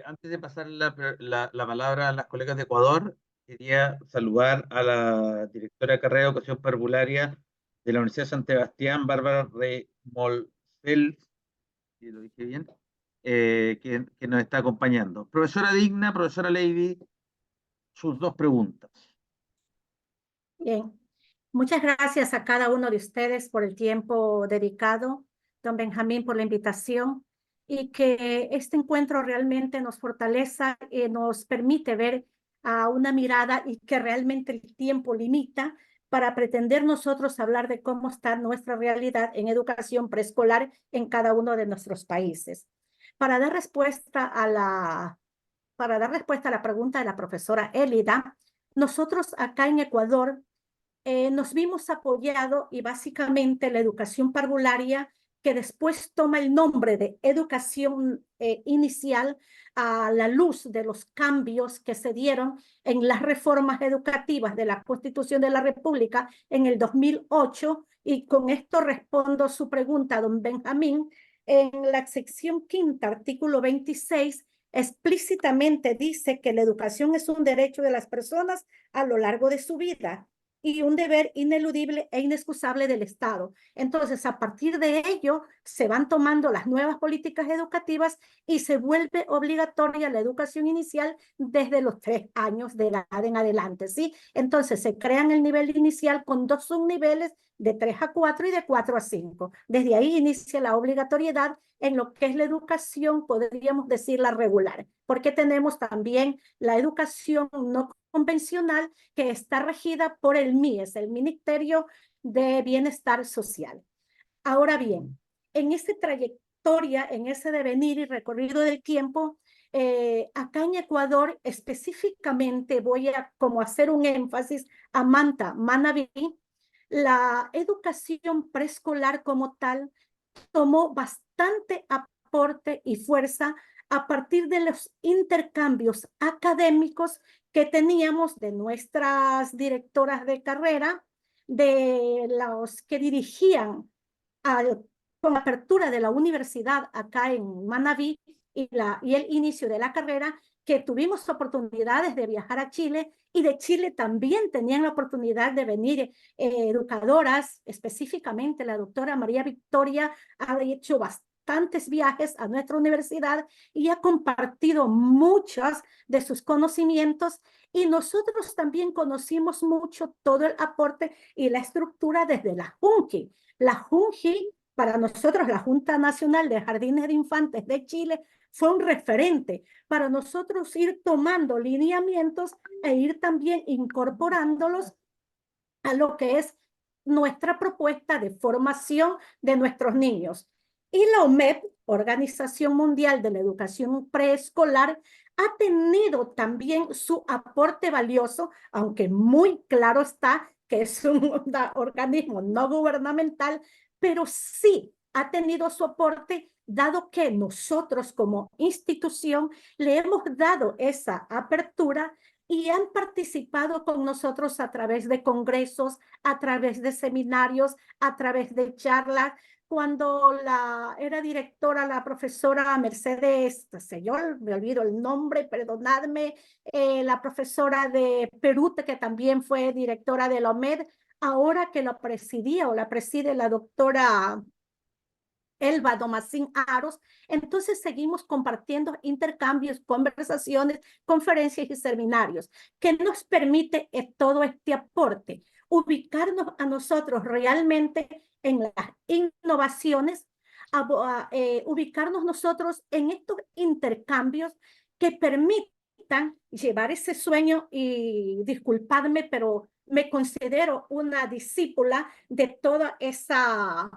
Antes de pasar la palabra a las colegas de Ecuador, quería saludar a la directora de carrera de Educación Parvularia de la Universidad de San Sebastián, Bárbara Remolfeld, si lo dije bien, que nos está acompañando. Profesora Digna, profesora Lady, sus 2 preguntas.
Bien, muchas gracias a cada uno de ustedes por el tiempo dedicado, don Benjamín, por la invitación y que este encuentro realmente nos fortaleza y nos permite ver a una mirada y que realmente el tiempo limita para pretender nosotros hablar de cómo está nuestra realidad en educación preescolar en cada uno de nuestros países. Para dar respuesta a la pregunta de la profesora Elida, nosotros acá en Ecuador nos vimos apoyados y básicamente la educación parvularia, que después toma el nombre de educación inicial a la luz de los cambios que se dieron en las reformas educativas de la Constitución de la República en el 2008. Y con esto respondo su pregunta, don Benjamín. En la sección 5ª, artículo 26, explícitamente dice que la educación es un derecho de las personas a lo largo de su vida y un deber ineludible e inexcusable del Estado. Entonces, a partir de ello, se van tomando las nuevas políticas educativas y se vuelve obligatoria la educación inicial desde los 3 años de edad en adelante, ¿sí? Entonces, se crean el nivel inicial con 2 subniveles de 3 a 4 y de 4 a 5. Desde ahí inicia la obligatoriedad en lo que es la educación, podríamos decir la regular, porque tenemos también la educación no convencional que está regida por el MIES, el Ministerio de Bienestar Social. Ahora bien, en esta trayectoria, en ese devenir y recorrido del tiempo, acá en Ecuador específicamente voy a como hacer un énfasis a Manta, Manabí. La educación preescolar como tal tomó bastante aporte y fuerza a partir de los intercambios académicos que teníamos de nuestras directoras de carrera, de los que dirigían con la apertura de la universidad acá en Manabí y el inicio de la carrera, que tuvimos oportunidades de viajar a Chile y de Chile también tenían la oportunidad de venir educadoras, específicamente la doctora María Victoria ha hecho bastantes viajes a nuestra universidad y ha compartido muchos de sus conocimientos y nosotros también conocimos mucho todo el aporte y la estructura desde la JUNJI. La JUNJI, para nosotros, la Junta Nacional de Jardines de Infantes de Chile, fue un referente para nosotros ir tomando lineamientos e ir también incorporándolos a lo que es nuestra propuesta de formación de nuestros niños. Y la OMEP, Organización Mundial de la Educación Preescolar, ha tenido también su aporte valioso, aunque muy claro está que es un organismo no gubernamental, pero sí ha tenido su aporte, dado que nosotros como institución le hemos dado esa apertura y han participado con nosotros a través de congresos, a través de seminarios, a través de charlas. Cuando era directora la profesora Mercedes, señor, me olvido el nombre, perdonadme, la profesora de Perú, que también fue directora de la OMED, ahora que lo presidía o la preside la doctora Elba Domacín Aros, entonces seguimos compartiendo intercambios, conversaciones, conferencias y seminarios, que nos permite todo este aporte, ubicarnos a nosotros realmente en las innovaciones, ubicarnos nosotros en estos intercambios que permitan llevar ese sueño, y disculpadme, pero me considero una discípula de toda esa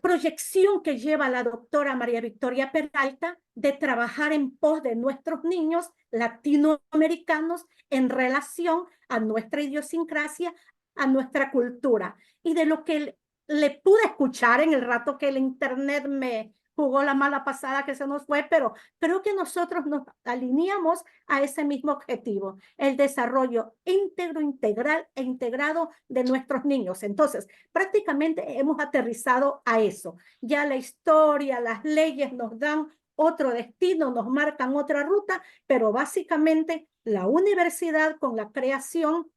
proyección que lleva la doctora María Victoria Peralta de trabajar en pos de nuestros niños latinoamericanos en relación a nuestra idiosincrasia, a nuestra cultura. Y de lo que le pude escuchar en el rato que el internet me jugó la mala pasada que se nos fue, pero creo que nosotros nos alineamos a ese mismo objetivo, el desarrollo íntegro, integral e integrado de nuestros niños. Entonces, prácticamente hemos aterrizado a eso. Ya la historia, las leyes nos dan otro destino, nos marcan otra ruta, pero básicamente la universidad, con la creación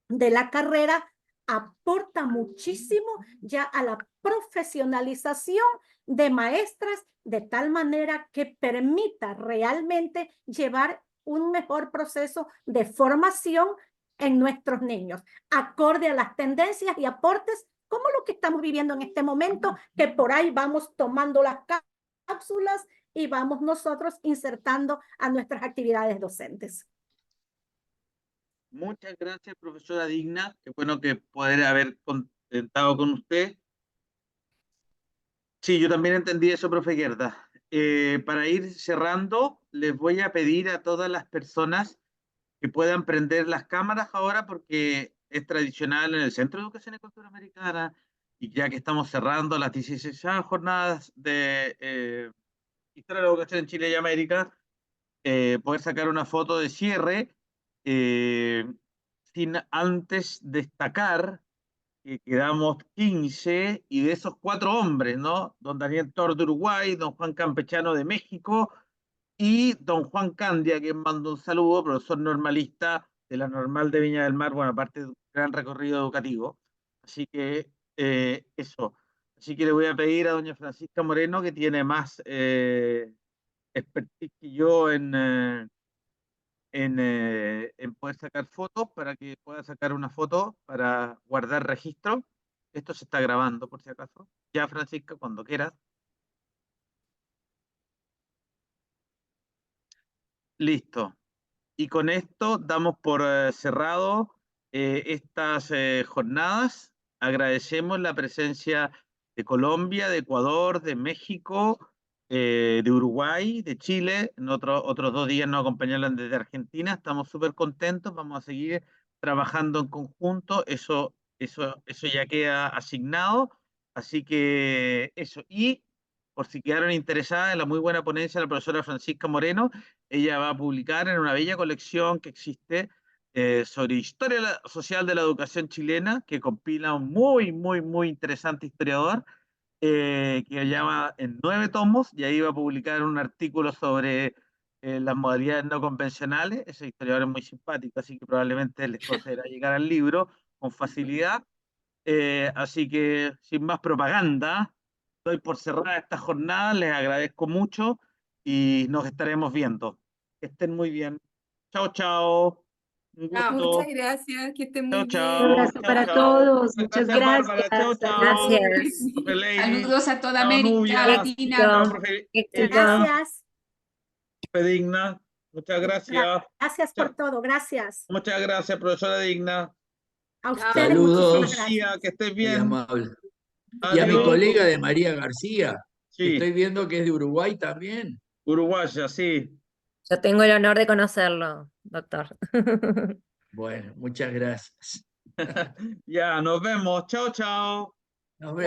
de la carrera, aporta muchísimo ya a la profesionalización de maestras, de tal manera que permita realmente llevar un mejor proceso de formación en nuestros niños, acorde a las tendencias y aportes como lo que estamos viviendo en este momento, que por ahí vamos tomando las cápsulas y vamos nosotros insertando a nuestras actividades docentes.
Muchas gracias, profesora Digna. Qué bueno que poder haber contado con usted. Sí, yo también entendí eso, profe Gerda. Para ir cerrando, les voy a pedir a todas las personas que puedan prender las cámaras ahora, porque es tradicional en el Centro de Educación y Cultura Americana, y ya que estamos cerrando las 16 jornadas de Historia de la Educación en Chile y América, poder sacar una foto de cierre, sin antes destacar que quedamos 15, y de esos 4 hombres, ¿no? Don Daniel Tor de Uruguay, don Juan Campechano de México y don Juan Candia, que manda un saludo, profesor normalista de la Normal de Viña del Mar, bueno, aparte de un gran recorrido educativo. Así que eso. Así que le voy a pedir a doña Francisca Moreno, que tiene más expertise que yo en poder sacar fotos, para que pueda sacar una foto para guardar registro. Esto se está grabando, por si acaso. Ya, Francisca, cuando quieras. Listo. Y con esto damos por cerrado estas jornadas. Agradecemos la presencia de Colombia, de Ecuador, de México, de Uruguay, de Chile. En otros 2 días nos acompañaron desde Argentina. Estamos súper contentos. Vamos a seguir trabajando en conjunto. Eso ya queda asignado. Así que eso. Y por si quedaron interesadas en la muy buena ponencia de la profesora Francisca Moreno, ella va a publicar en una bella colección que existe sobre historia social de la educación chilena, que compila un muy interesante historiador, que llama en 9 tomos, y ahí va a publicar un artículo sobre las modalidades no convencionales. Ese historiador es muy simpático, así que probablemente les concederá llegar al libro con facilidad. Así que, sin más propaganda, doy por cerrada esta jornada. Les agradezco mucho y nos estaremos viendo. Que estén muy bien. Chao, chao. Un
Muchas
gusto.
gracias, que estén muy
Chao,
bien.
chao.
Un abrazo
Chao,
para
chao.
todos. Muchas
Gracias, Bárbara. Chao,
gracias.
chao.
Gracias.
Profe Lady.
Saludos a toda
Chao,
América
Nubia.
Latina.
Chao,
Éxito,
profe
éxito.
Gracias.
Digna. Muchas gracias.
Gracias por todo. Gracias.
Muchas gracias, profesora Digna.
A ustedes
Saludos.
muchísimas
Lucía,
gracias.
que estés
Muy
bien.
amable. Y a mi
Adiós.
colega de María García, que
Sí,
estoy viendo que es de Uruguay también.
uruguaya, sí.
Yo tengo el honor de conocerlo, doctor.
Bueno, muchas gracias.
Ya, nos vemos. Chao, chao.
Nos vemos.